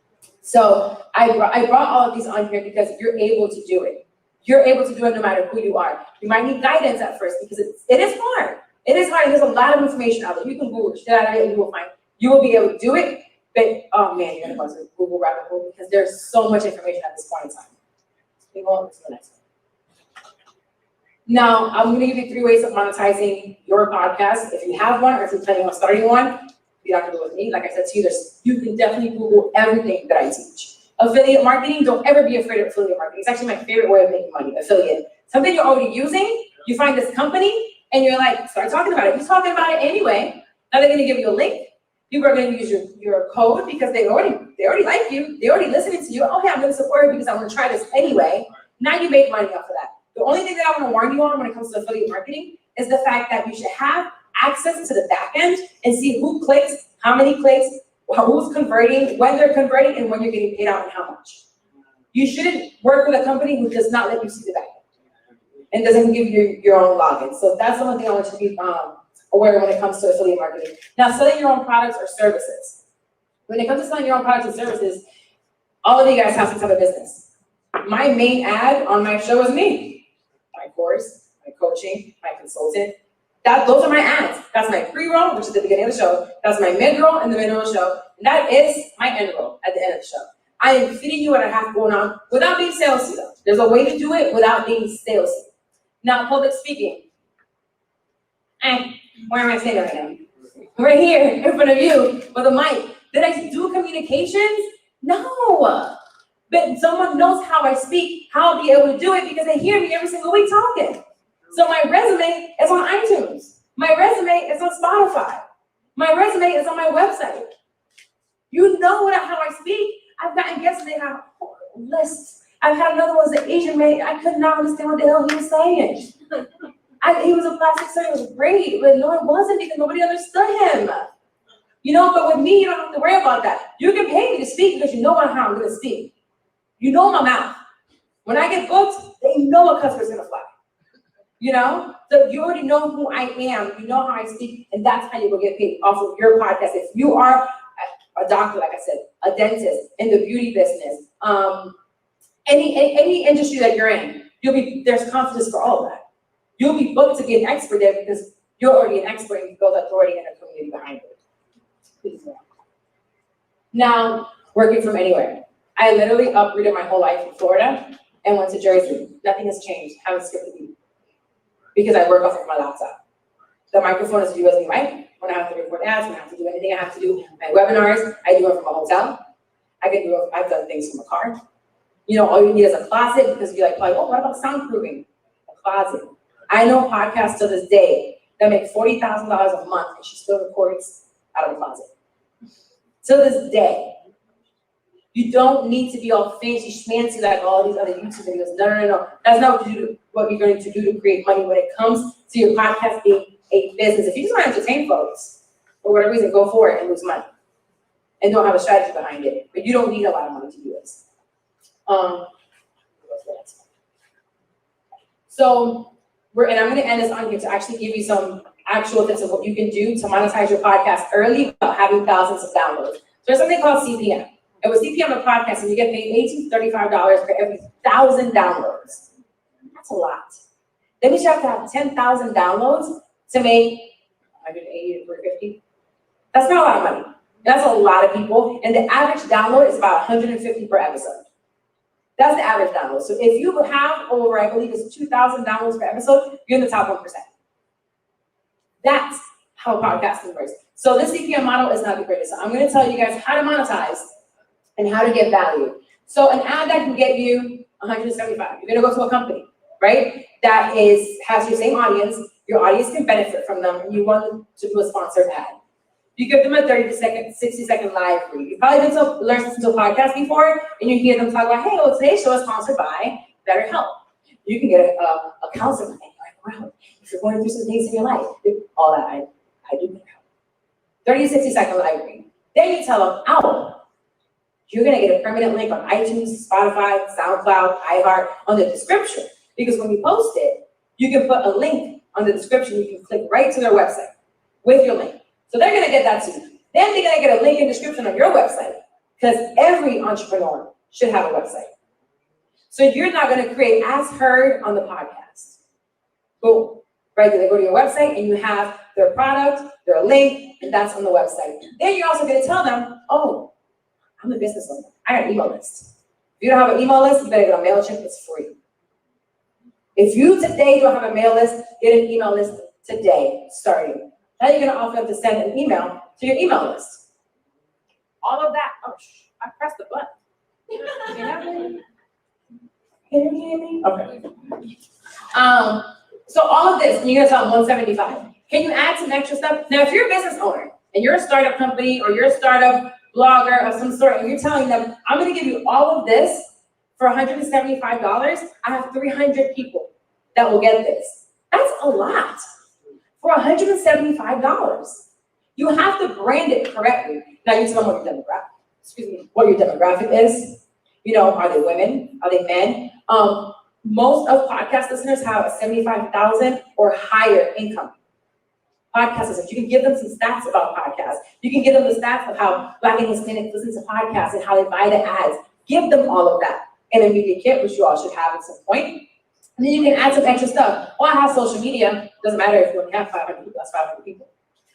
So I brought all of these on here because you're able to do it. You're able to do it no matter who you are. You might need guidance at first because it is hard. It is hard. There's a lot of information out there. You can Google shit out of it and you will find. You will be able to do it, but oh man, you're gonna go to the Google rabbit hole because there's so much information at this point in time. We go on to the next one. Now, I'm gonna give you 3 ways of monetizing your podcast. If you have one or if you're planning on starting one, you don't have to do it with me. Like I said to you, you can definitely Google everything that I teach. Affiliate marketing, don't ever be afraid of affiliate marketing. It's actually my favorite way of making money, affiliate. Something you're already using, you find this company, and you're like, start talking about it. You're talking about it anyway. Now they're gonna give you a link. People are going to use your code because they already like you. They're already listening to you. Okay, I'm going to support you because I want to try this anyway. Now you make money off of that. The only thing that I want to warn you on when it comes to affiliate marketing is the fact that you should have access to the back end and see who clicks, how many clicks, who's converting, when they're converting, and when you're getting paid out and how much. You shouldn't work with a company who does not let you see the back end and doesn't give you your own login. So that's the one thing I want you to be aware when it comes to affiliate marketing. Now, selling your own products or services. When it comes to selling your own products and services, all of you guys have some type of business. My main ad on my show is me. My course, my coaching, my consultant. Those are my ads. That's my pre-roll, which is the beginning of the show. That's my mid-roll in the middle of the show. And that is my end roll at the end of the show. I am feeding you what I have going on without being salesy though. There's a way to do it without being salesy. Now, public speaking. Where am I standing right now? Right here in front of you with a mic. Did I do communications? No. But someone knows how I speak, how I'll be able to do it because they hear me every single week talking. So my resume is on iTunes. My resume is on Spotify. My resume is on my website. You know how I speak. I've gotten guests, they have lists. I've had another one, the Asian man, I could not understand what the hell he was saying. He was a plastic surgeon, it was great, but no, it wasn't because nobody understood him. You know, but with me, you don't have to worry about that. You can pay me to speak because you know how I'm gonna speak. You know my mouth. When I get booked, they know a customer's gonna fly. You know? So you already know who I am, you know how I speak, and that's how you will get paid off of your podcast. If you are a doctor, like I said, a dentist, in the beauty business, any industry that you're in, there's confidence for all of that. You'll be booked to be an expert there because you're already an expert and you build authority and a community behind it. Please. Now, working from anywhere. I literally uprooted my whole life in Florida and went to Jersey. Nothing has changed. I haven't skipped a beat because I work off of my laptop. The microphone is a USB mic. When I have to record ads, when I have to do anything I have to do, my webinars, I do it from a hotel. I've done things from a car. You know, all you need is a closet because you're like, oh, what about soundproofing? A closet. I know podcasts to this day that make $40,000 a month and she still records out of a closet. To this day. You don't need to be all fancy schmancy like all these other YouTube videos. No. That's not what you're going to do to create money when it comes to your podcast being a business. If you just want to entertain folks, for whatever reason, go for it and lose money. And don't have a strategy behind it. But you don't need a lot of money to do this. And I'm going to end this on here to actually give you some actual tips of what you can do to monetize your podcast early without having thousands of downloads. So there's something called CPM. And with CPM on a podcast, and you get paid $18 to $35 for every 1,000 downloads. That's a lot. That means you have to have 10,000 downloads to make 180 to 450. That's not a lot of money. That's a lot of people. And the average download is about 150 per episode. That's the average download. So if you have over, I believe it's 2,000 downloads per episode, you're in the top 1%. That's how podcasting works. So this CPM model is not the greatest. So I'm going to tell you guys how to monetize and how to get value. So an ad that can get you 175. You're going to go to a company, right? That has your same audience. Your audience can benefit from them, and you want to do a sponsored ad. You give them a 60-second live read. You've probably been to listen to a podcast before, and you hear them talk about, hey, well, today's show is sponsored by BetterHelp. You can get a counselor, and you're like, wow, if you're going through some things in your life, all that, I do BetterHelp. 30 to 60-second live read. Then you tell them, oh, you're going to get a permanent link on iTunes, Spotify, SoundCloud, iHeart on the description. Because when you post it, you can put a link on the description. You can click right to their website with your link. So they're going to get that too. Then they're going to get a link in the description on your website because every entrepreneur should have a website. So you're not going to create as heard on the podcast. Boom. Right there, they go to your website and you have their product, their link, and that's on the website. Then you're also going to tell them, oh, I'm a business owner. I got an email list. If you don't have an email list, you better get on MailChimp. It's free. If you today don't have a mail list, get an email list today, starting. Now you're going to offer them to send an email to your email list. All of that. Oh, I pressed the button. Can you hear me? Okay. So all of this, and you're going to tell them 175. Can you add some extra stuff? Now, if you're a business owner and you're a startup company or you're a startup blogger of some sort, and you're telling them, I'm going to give you all of this for $175. I have 300 people that will get this. That's a lot for $175. You have to brand it correctly. Now you tell them what your demographic is. You know, are they women? Are they men? Most of podcast listeners have a 75,000 or higher income. Podcast listeners, you can give them some stats about podcasts. You can give them the stats of how Black and Hispanics listen to podcasts and how they buy the ads. Give them all of that in a media kit, which you all should have at some point. And then you can add some extra stuff. Well, I have social media. Doesn't matter if you only have 500 people, that's 500 people.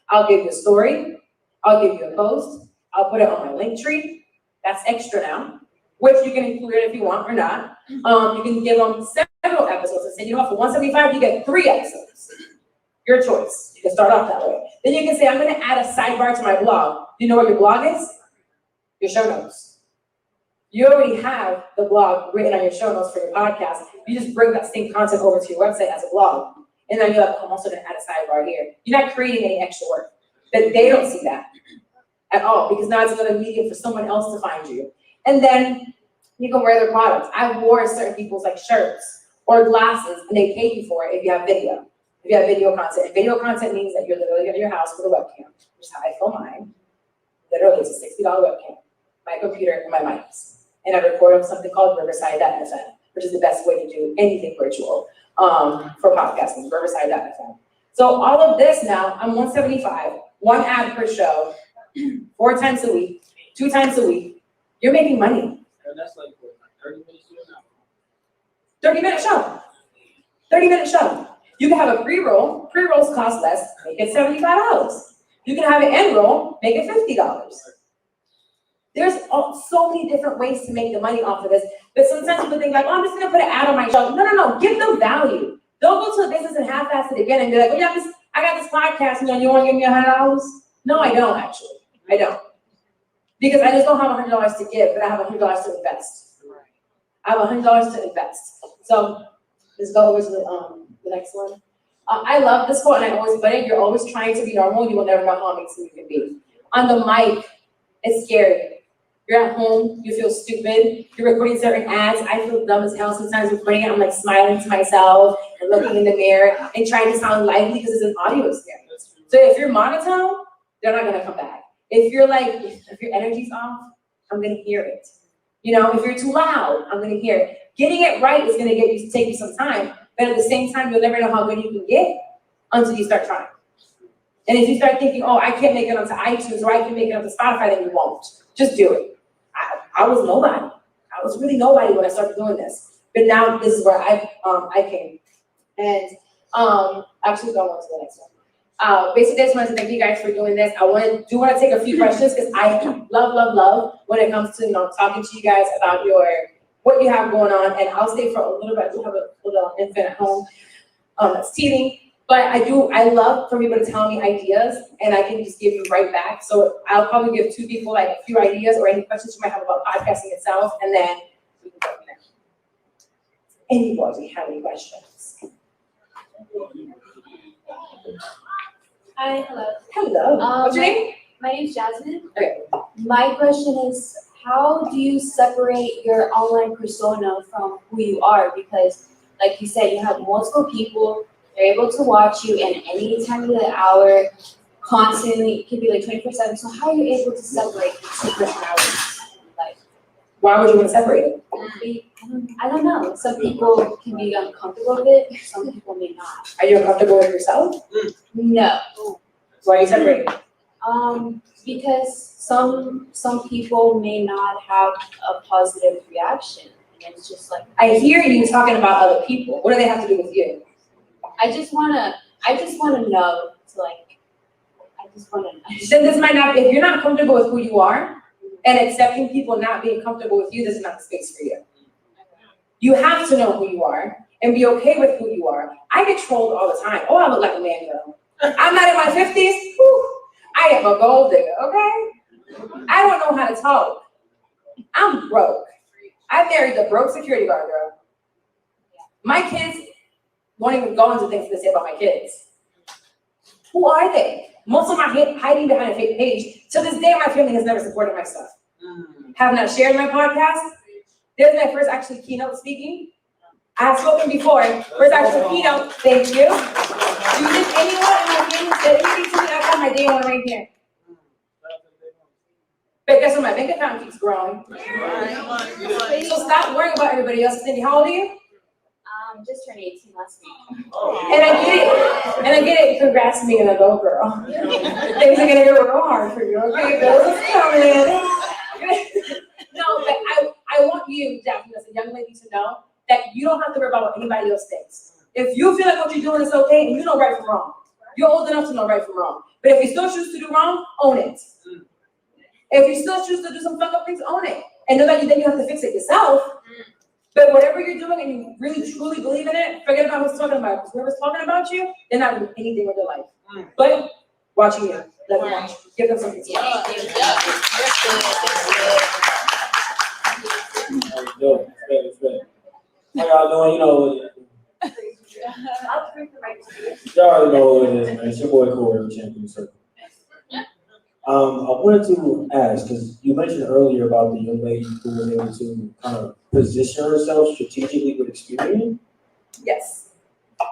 I'll give you a story. I'll give you a post. I'll put it on my link tree. That's extra now, which you can include it if you want or not. You can give them several episodes and say, you know what, for $175, you get 3 episodes. Your choice. You can start off that way. Then you can say, I'm going to add a sidebar to my blog. Do you know what your blog is? Your show notes. You already have the blog written on your show notes for your podcast. You just bring that same content over to your website as a blog. And then you're like, I'm also going to add a sidebar here. You're not creating any extra work. But they don't see that at all, because now it's another medium for someone else to find you. And then you can wear their products. I've worn certain people's like shirts or glasses, and they pay you for it if you have video. If you have video content. And video content means that you're literally at your house with a webcam, which is how I film mine. Literally, it's a $60 webcam, my computer, and my mics. And I record on something called Riverside.fm, which is the best way to do anything virtual for podcasting, Riverside.fm. So all of this now, I'm $175, 1 ad per show, 4 times a week, 2 times a week. You're making money. And that's like what, 30 minutes to an hour? 30-minute show. 30-minute show. You can have a pre-roll. Pre-rolls cost less, make it $75. You can have an end roll, make it $50. There's so many different ways to make the money off of this. But sometimes people think like, oh, I'm just gonna put an ad on my show. No. Give them value. Don't go to a business and half-ass it again and be like, oh yeah, I got this podcast, you wanna give me $100? No, I don't actually. I don't. Because I just don't have $100 to give, but I have $100 to invest. I have $100 to invest. So let's go over to the next one. I love this quote, and I always put it, you're always trying to be normal, you will never know how amazing you can be. On the mic, it's scary. You're at home, you feel stupid, you're recording certain ads, I feel dumb as hell sometimes recording it, I'm like smiling to myself and looking in the mirror and trying to sound lively because it's an audio experience. So if you're monotone, they're not gonna come back. If you're like, if your energy's off, I'm gonna hear it. You know, if you're too loud, I'm gonna hear it. Getting it right is gonna take you some time, but at the same time, you'll never know how good you can get until you start trying. And if you start thinking, oh, I can't make it onto iTunes or I can make it onto Spotify, then you won't. Just do it. I was nobody. I was really nobody when I started doing this. But now this is where I came. And actually go on to the next one. Basically, I just wanted to thank you guys for doing this. I want to take a few questions because I love when it comes to talking to you guys about what you have going on. And I'll stay for a little bit. I do have a little infant at home that's teething. But I love for people to tell me ideas, and I can just give you right back. So I'll probably give 2 people like a few ideas or any questions you might have about podcasting itself, and then we can go from there. Anybody have any questions? Hi, hello. Hello. What's your name? My name's Jasmine. Okay. My question is, how do you separate your online persona from who you are? Because, like you said, you have multiple people. They're able to watch you in any time of the hour, constantly. It could be like 24/7. So how are you able to separate the 2 personalities? Like, why would you want to separate it? I don't know. Some people can be uncomfortable with it. Some people may not. Are you uncomfortable with yourself? No. Why are you separating? Because some people may not have a positive reaction. And it's just like, I hear you talking about other people. What do they have to do with you? I just wanna know to like, Then this might not, if you're not comfortable with who you are and accepting people not being comfortable with you, this is not the space for you. You have to know who you are and be okay with who you are. I get trolled all the time. Oh, I look like a man girl. I'm not in my 50s. Whew, I am a gold digger, okay? I don't know how to talk. I'm broke. I married the broke security guard girl. My kids won't even go into things to say about my kids. Who are they? Most of them are hiding behind a fake page. To this day, my family has never supported my stuff. Have not shared my podcast. There's my first actually keynote speaking. I have spoken before. First actual keynote. Thank you. You think anyone in my family said anything to me? I got my day one right here. But guess what? My bank account keeps growing. So stop worrying about everybody else. Cindy, how old are you? Just turned 18 last week. And I get it. Congrats to me and a little girl. Things are gonna get real hard for you, okay? Bills is coming. No, but I want you, Daphne, as a young lady, to know that you don't have to worry about what anybody else thinks. If you feel like what you're doing is okay, and you know right from wrong, you're old enough to know right from wrong. But if you still choose to do wrong, own it. If you still choose to do some fuck up things, own it. And know that then you have to fix it yourself. But whatever you're doing and you really truly believe in it, forget about who's talking about it. Because whoever's talking about you, they're not doing anything with their life. But watching you, let them watch. Give them something to watch. How y'all doing? You know, y'all already know what it is, man. It's your boy Corey, Champion Circle. I wanted to ask, because you mentioned earlier about the young lady who was able to kind of position herself strategically with experience. Yes.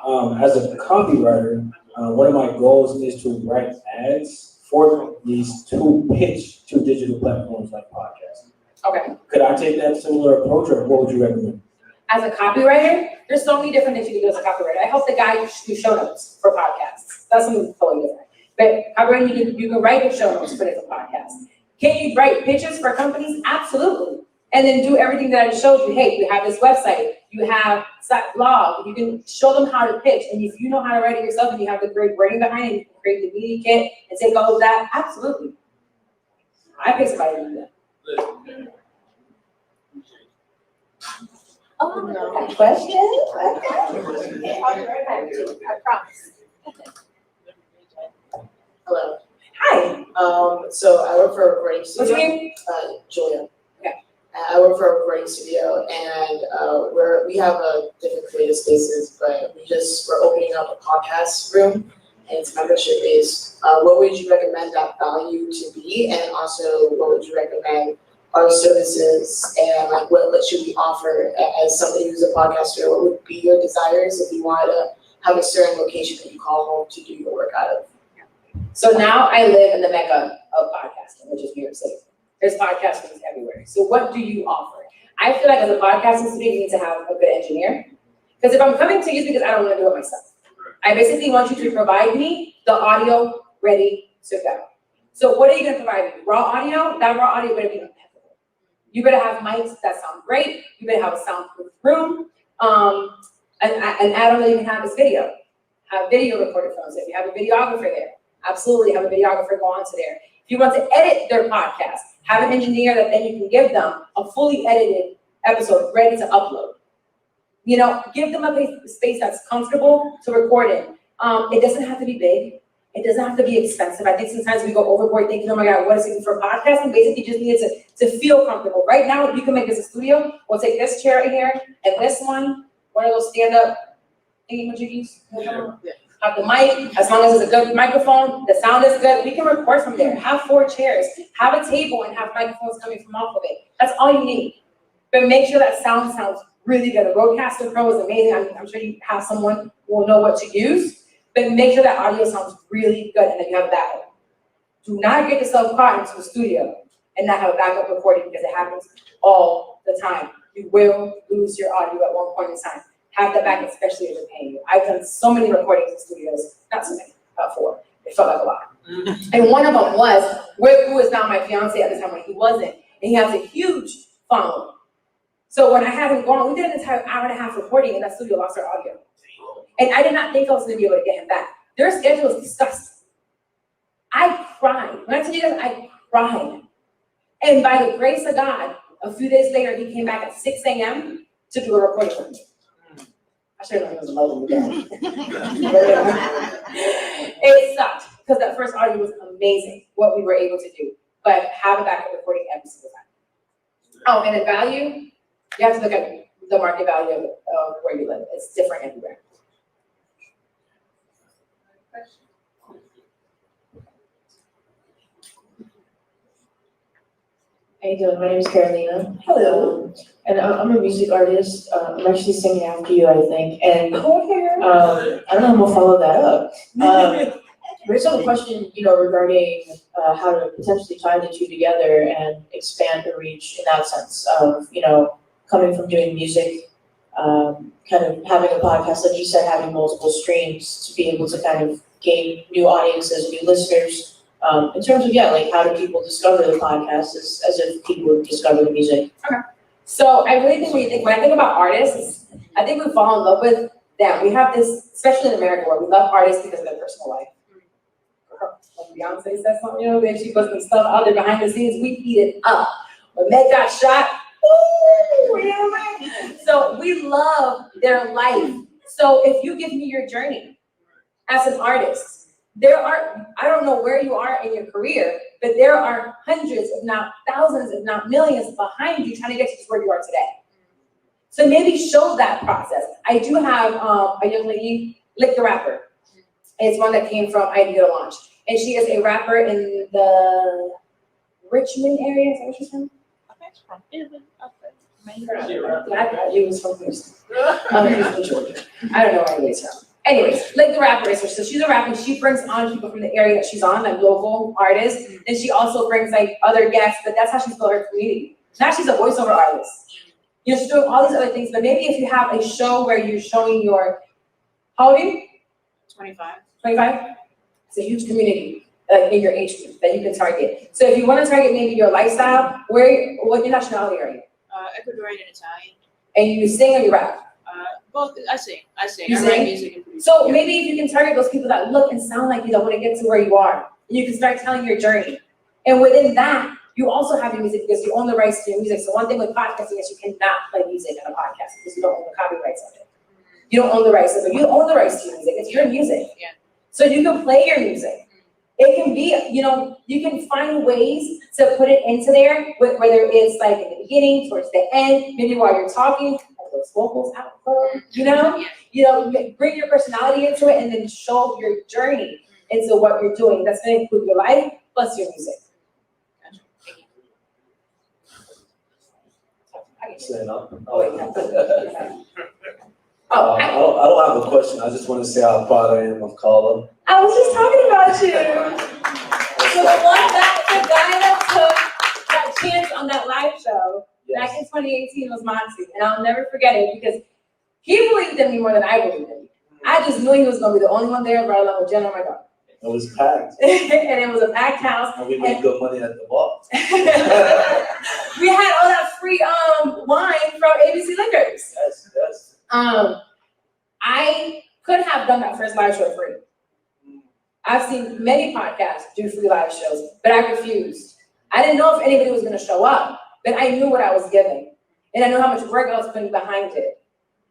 As a copywriter, one of my goals is to write ads for companies to pitch to digital platforms like podcasts. Okay. Could I take that similar approach, or what would you recommend? As a copywriter, there's so many different things you can do as a copywriter. I help the guy do show notes for podcasts. That's something totally different. But copywriting, you can write the show notes for different podcasts. Can you write pitches for companies? Absolutely. And then do everything that I showed you. Hey, you have this website, you have that blog, you can show them how to pitch. And if you know how to write it yourself and you have the great writing behind it, you can create the media kit and take all of that, absolutely. I pay somebody to do that. Oh, no. Question? I promise. Hello. Hi. So I work for a recording What's studio. your name? Julia. Okay. I work for a recording studio, and we have different creative spaces, but we're opening up a podcast room, and it's membership based. What would you recommend that value to be, and also what would you recommend our services, and like what should we offer as somebody who's a podcaster? What would be your desires if you wanted to have a certain location that you call home to do your work out of? So now I live in the mecca of podcasting, which is New York City. There's podcasters everywhere. So what do you offer? I feel like as a podcasting student, you need to have a good engineer. Because if I'm coming to you, it's because I don't want to do it myself. I basically want you to provide me the audio ready to go. So what are you going to provide me? Raw audio? That raw audio better be impeccable. You better have mics that sound great. You better have a soundproof room. An add-on that you can have is video. Have video recorded phones. If you have a videographer there, absolutely have a videographer go onto there. If you want to edit their podcast, have an engineer that then you can give them a fully edited episode ready to upload. You know, give them a space that's comfortable to record in. It doesn't have to be big. It doesn't have to be expensive. I think sometimes we go overboard thinking, oh my God, what is it for podcasting? Basically, you just need to feel comfortable. Right now, you can make this a studio. We'll take this chair right here and this one of those stand-up thingy-majiggies. Have the mic, as long as it's a good microphone, the sound is good, we can record from there. Have 4 chairs, have a table and have microphones coming from off of it. That's all you need. But make sure that sound sounds really good. A Rodecaster Pro is amazing. I'm sure you have someone who will know what to use, but make sure that audio sounds really good and that you have backup. Do not get yourself caught into a studio and not have a backup recording because it happens all the time. You will lose your audio at one point in time. Have that back, especially if they're paying you. I've done so many recordings in studios, not so many, about 4. It felt like a lot. And one of them was, who is now my fiance at the time when he wasn't, and he has a huge following. So when I had him going, we did an entire hour and a half recording in that studio, lost our audio. And I did not think I was gonna be able to get him back. Their schedule is disgusting. I cried. When I tell you guys, I cried. And by the grace of God, a few days later, he came back at 6 a.m. to do a recording with me. I should have known he was alone again. It sucked because that first audio was amazing, what we were able to do. But have a backup recording every single time. Oh, and in value, you have to look at the market value of where you live. It's different everywhere. How you doing? My name is Carolina. Hello. And I'm a music artist. I'm actually singing after you, I think. And Cool hair. I don't know if we'll follow that up. There's a question, regarding how to potentially tie the two together and expand the reach in that sense of, coming from doing music, kind of having a podcast, like you said, having multiple streams to be able to kind of gain new audiences, new listeners. In terms of, like how do people discover the podcast as if people would discover the music? Okay. So I really think when I think about artists, I think we fall in love with them. We have this, especially in America, where we love artists because of their personal life. Like Beyonce says something, then she puts some stuff out there behind the scenes, we eat it up. When Meg got shot, ooh, you know what I mean? So we love their life. So if you give me your journey as an artist, I don't know where you are in your career, but there are hundreds, if not thousands, if not millions behind you trying to get you to where you are today. So maybe show that process. I do have a young lady, Lick the Rapper. It's one that came from Idea to Launch. And she is a rapper in the Richmond area. Is that what she's from? He was from Houston. He was from Georgia. I don't know where he is from. Anyways, Lick the Rapper is her. So she's a rapper. She brings on people from the area that she's on, like local artists. And she also brings like other guests, but that's how she's built her community. Now she's a voiceover artist. She's doing all these other things, but maybe if you have a show where you're showing your, how old are you? 25. 25? It's a huge community in your age group that you can target. So if you want to target maybe your lifestyle, what your nationality are you? Ecuadorian and Italian. And you sing or you rap? Both. I sing. You I sing? write music and produce. So maybe if you can target those people that look and sound like you that want to get to where you are, you can start telling your journey. And within that, you also have your music because you own the rights to your music. So one thing with podcasting is you cannot play music in a podcast because you don't own the copyrights of it. You don't own the rights of it. You own the rights to your music. It's your music. Yeah. So you can play your music. It can be, you can find ways to put it into there, whether it's like in the beginning, towards the end, maybe while you're talking, like those vocals out, bring your personality into it and then show your journey into what you're doing. That's going to include your life plus your music. Stand up. Oh, wait, no. I don't have a question. I just want to say how proud I am of Carla. I was just talking about you. So the guy that took that chance on that live show back in 2018 was Monty, and I'll never forget it because he believed in me more than I believed in me. I just knew he was going to be the only one there, right along with Jenna, my daughter. It was packed. And it was a packed house. And we made good money at the bar. We had all that free wine from ABC Liquors. Yes. I could have done that first live show free. I've seen many podcasts do free live shows, but I refused. I didn't know if anybody was going to show up, but I knew what I was giving. And I knew how much work I was putting behind it.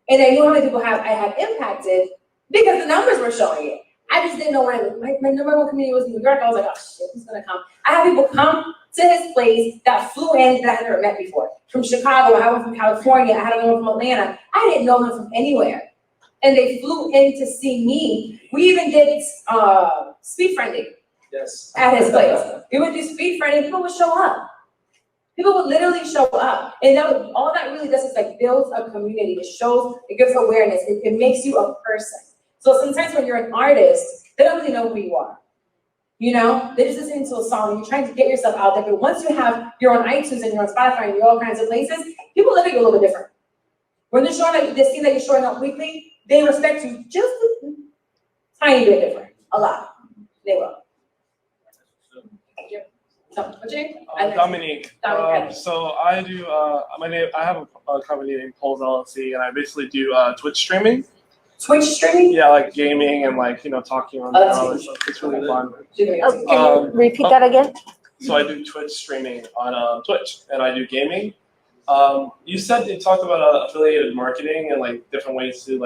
And I knew how many people I had impacted because the numbers were showing it. I just didn't know what it was. My number one community was in New York. I was like, oh shit, who's gonna come? I had people come to his place that flew in that I had never met before. From Chicago, I had one from California, I had one from Atlanta. I didn't know them from anywhere. And they flew in to see me. We even did speed friending at his place. We would do speed friending, people would show up. People would literally show up. And all that really does is like builds a community. It gives awareness. It makes you a person. So sometimes when you're an artist, they don't really know who you are. They're just listening to a song and you're trying to get yourself out there. But once you're on iTunes and you're on Spotify and you're all kinds of places, people look at you a little bit different. When they're showing they see that you're showing up weekly, they respect you just a tiny bit different. A lot. They will. What's your name? Dominique. Dominique. So I do. I have a company named Polls LLC, and I basically do Twitch streaming. Twitch streaming? Yeah, like gaming and talking on there and all this stuff. It's really fun. Can you repeat that again? So I do Twitch streaming on Twitch, and I do gaming. You talked about affiliated marketing and different ways to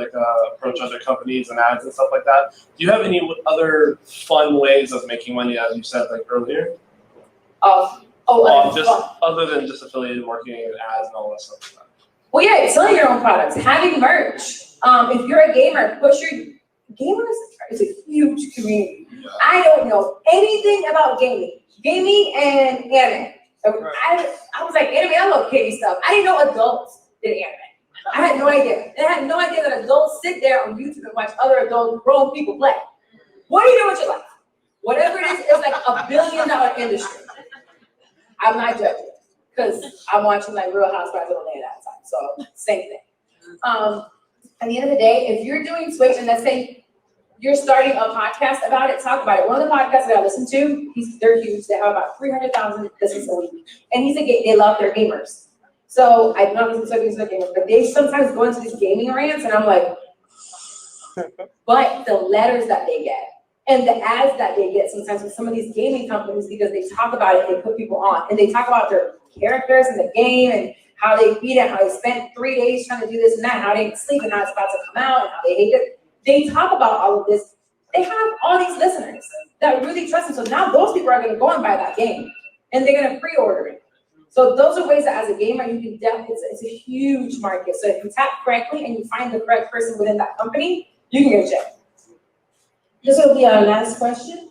approach other companies and ads and stuff like that. Do you have any other fun ways of making money, as you said earlier? Other than just affiliated marketing and ads and all that stuff like that. Well, yeah, selling your own products, having merch. If you're a gamer, push your gamers is a huge community. Yeah. I don't know anything about gaming and anime. I was like, anime, I love kiddie stuff. I didn't know adults did anime. I had no idea. And I had no idea that adults sit there on YouTube and watch other adult grown people play. What are you doing with your life? $1 billion industry. I'm not judging, because I'm watching like Real Housewives all day at that time, so same thing. At the end of the day, if you're doing Twitch and let's say you're starting a podcast about it, talk about it. One of the podcasts that I listen to, they're huge. They have about 300,000 listens a week, and they love their gamers. So I don't listen to their gamers, but they sometimes go into these gaming rants, and I'm like, but the letters that they get and the ads that they get sometimes with some of these gaming companies, because they talk about it, they put people on, and they talk about their characters in the game and how they beat it, how they spent 3 days trying to do this and that, how they didn't sleep and now it's about to come out, and how they hate it. They talk about all of this. They have all these listeners that really trust them. So now those people are going to go and buy that game, and they're going to pre-order it. So those are ways that as a gamer, you can definitely, it's a huge market. So if you tap correctly and you find the correct person within that company, you can get a check. This will be our last question.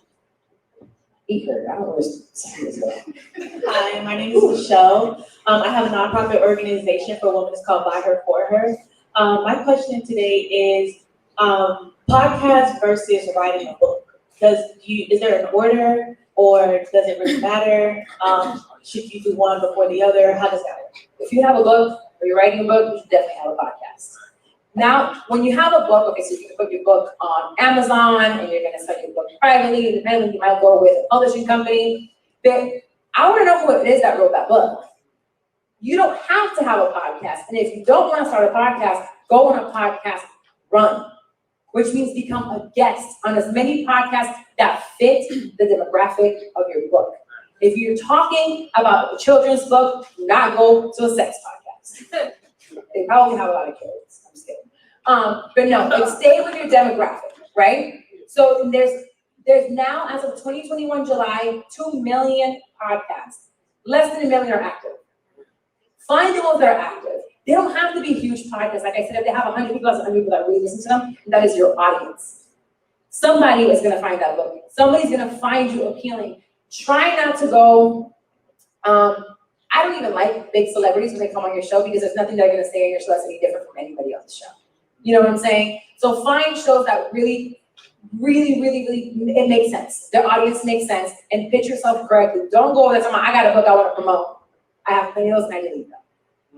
Hi, my name is Michelle. I have a nonprofit organization for women. It's called By Her For Her. My question today is podcast versus writing a book. Is there an order, or does it really matter? Should you do one before the other? How does that work? If you have a book or you're writing a book, you should definitely have a podcast. Now, when you have a book, okay, so you can put your book on Amazon and you're gonna sell your book privately, independently, you might go with a publishing company. But I wanna know who it is that wrote that book. You don't have to have a podcast. And if you don't wanna start a podcast, go on a podcast run, which means become a guest on as many podcasts that fit the demographic of your book. If you're talking about a children's book, do not go to a sex podcast. They probably have a lot of kids. I'm just kidding. But no, like stay with your demographic, right? So there's now, as of 2021 July, 2 million podcasts. Less than 1 million are active. Find the ones that are active. They don't have to be huge podcasts. Like I said, if they have 100 people, that's 100 people that really listen to them, and that is your audience. Somebody is gonna find that book. Somebody's gonna find you appealing. Try not to go, I don't even like big celebrities when they come on your show, because there's nothing they're gonna say on your show that's any different from anybody else's show. You know what I'm saying? So find shows that really, it makes sense. Their audience makes sense, and pitch yourself correctly. Don't go over there talking about, I got a book I wanna promote. I have plenty of those, and I delete them.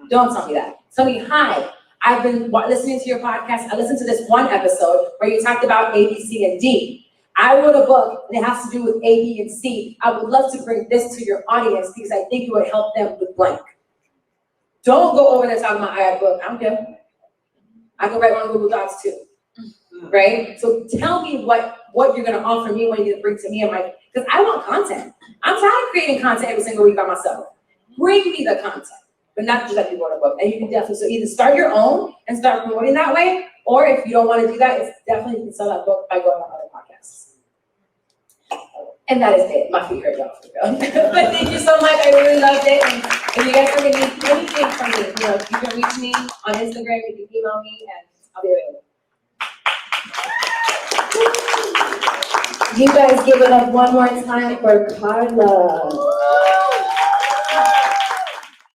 Don't tell me that. Tell me, hi, I've been listening to your podcast. I listened to this one episode where you talked about A, B, C, and D. I wrote a book and it has to do with A, B, and C. I would love to bring this to your audience because I think it would help them with blank. Don't go over there talking about, I have a book. I don't care. I can write one on Google Docs too, right? So tell me what you're gonna offer me, what you're gonna bring to me, and because I want content. I'm tired of creating content every single week by myself. Bring me the content, but not just let me write a book. And you can definitely, so either start your own and start promoting that way, or if you don't want to do that, it's definitely you can sell that book by going on other podcasts. And that is it. My feet hurt, y'all. But thank you so much. I really loved it. And if you guys ever need anything from me, you can reach me on Instagram. You can email me, and I'll be available. You guys give it up one more time for Carla.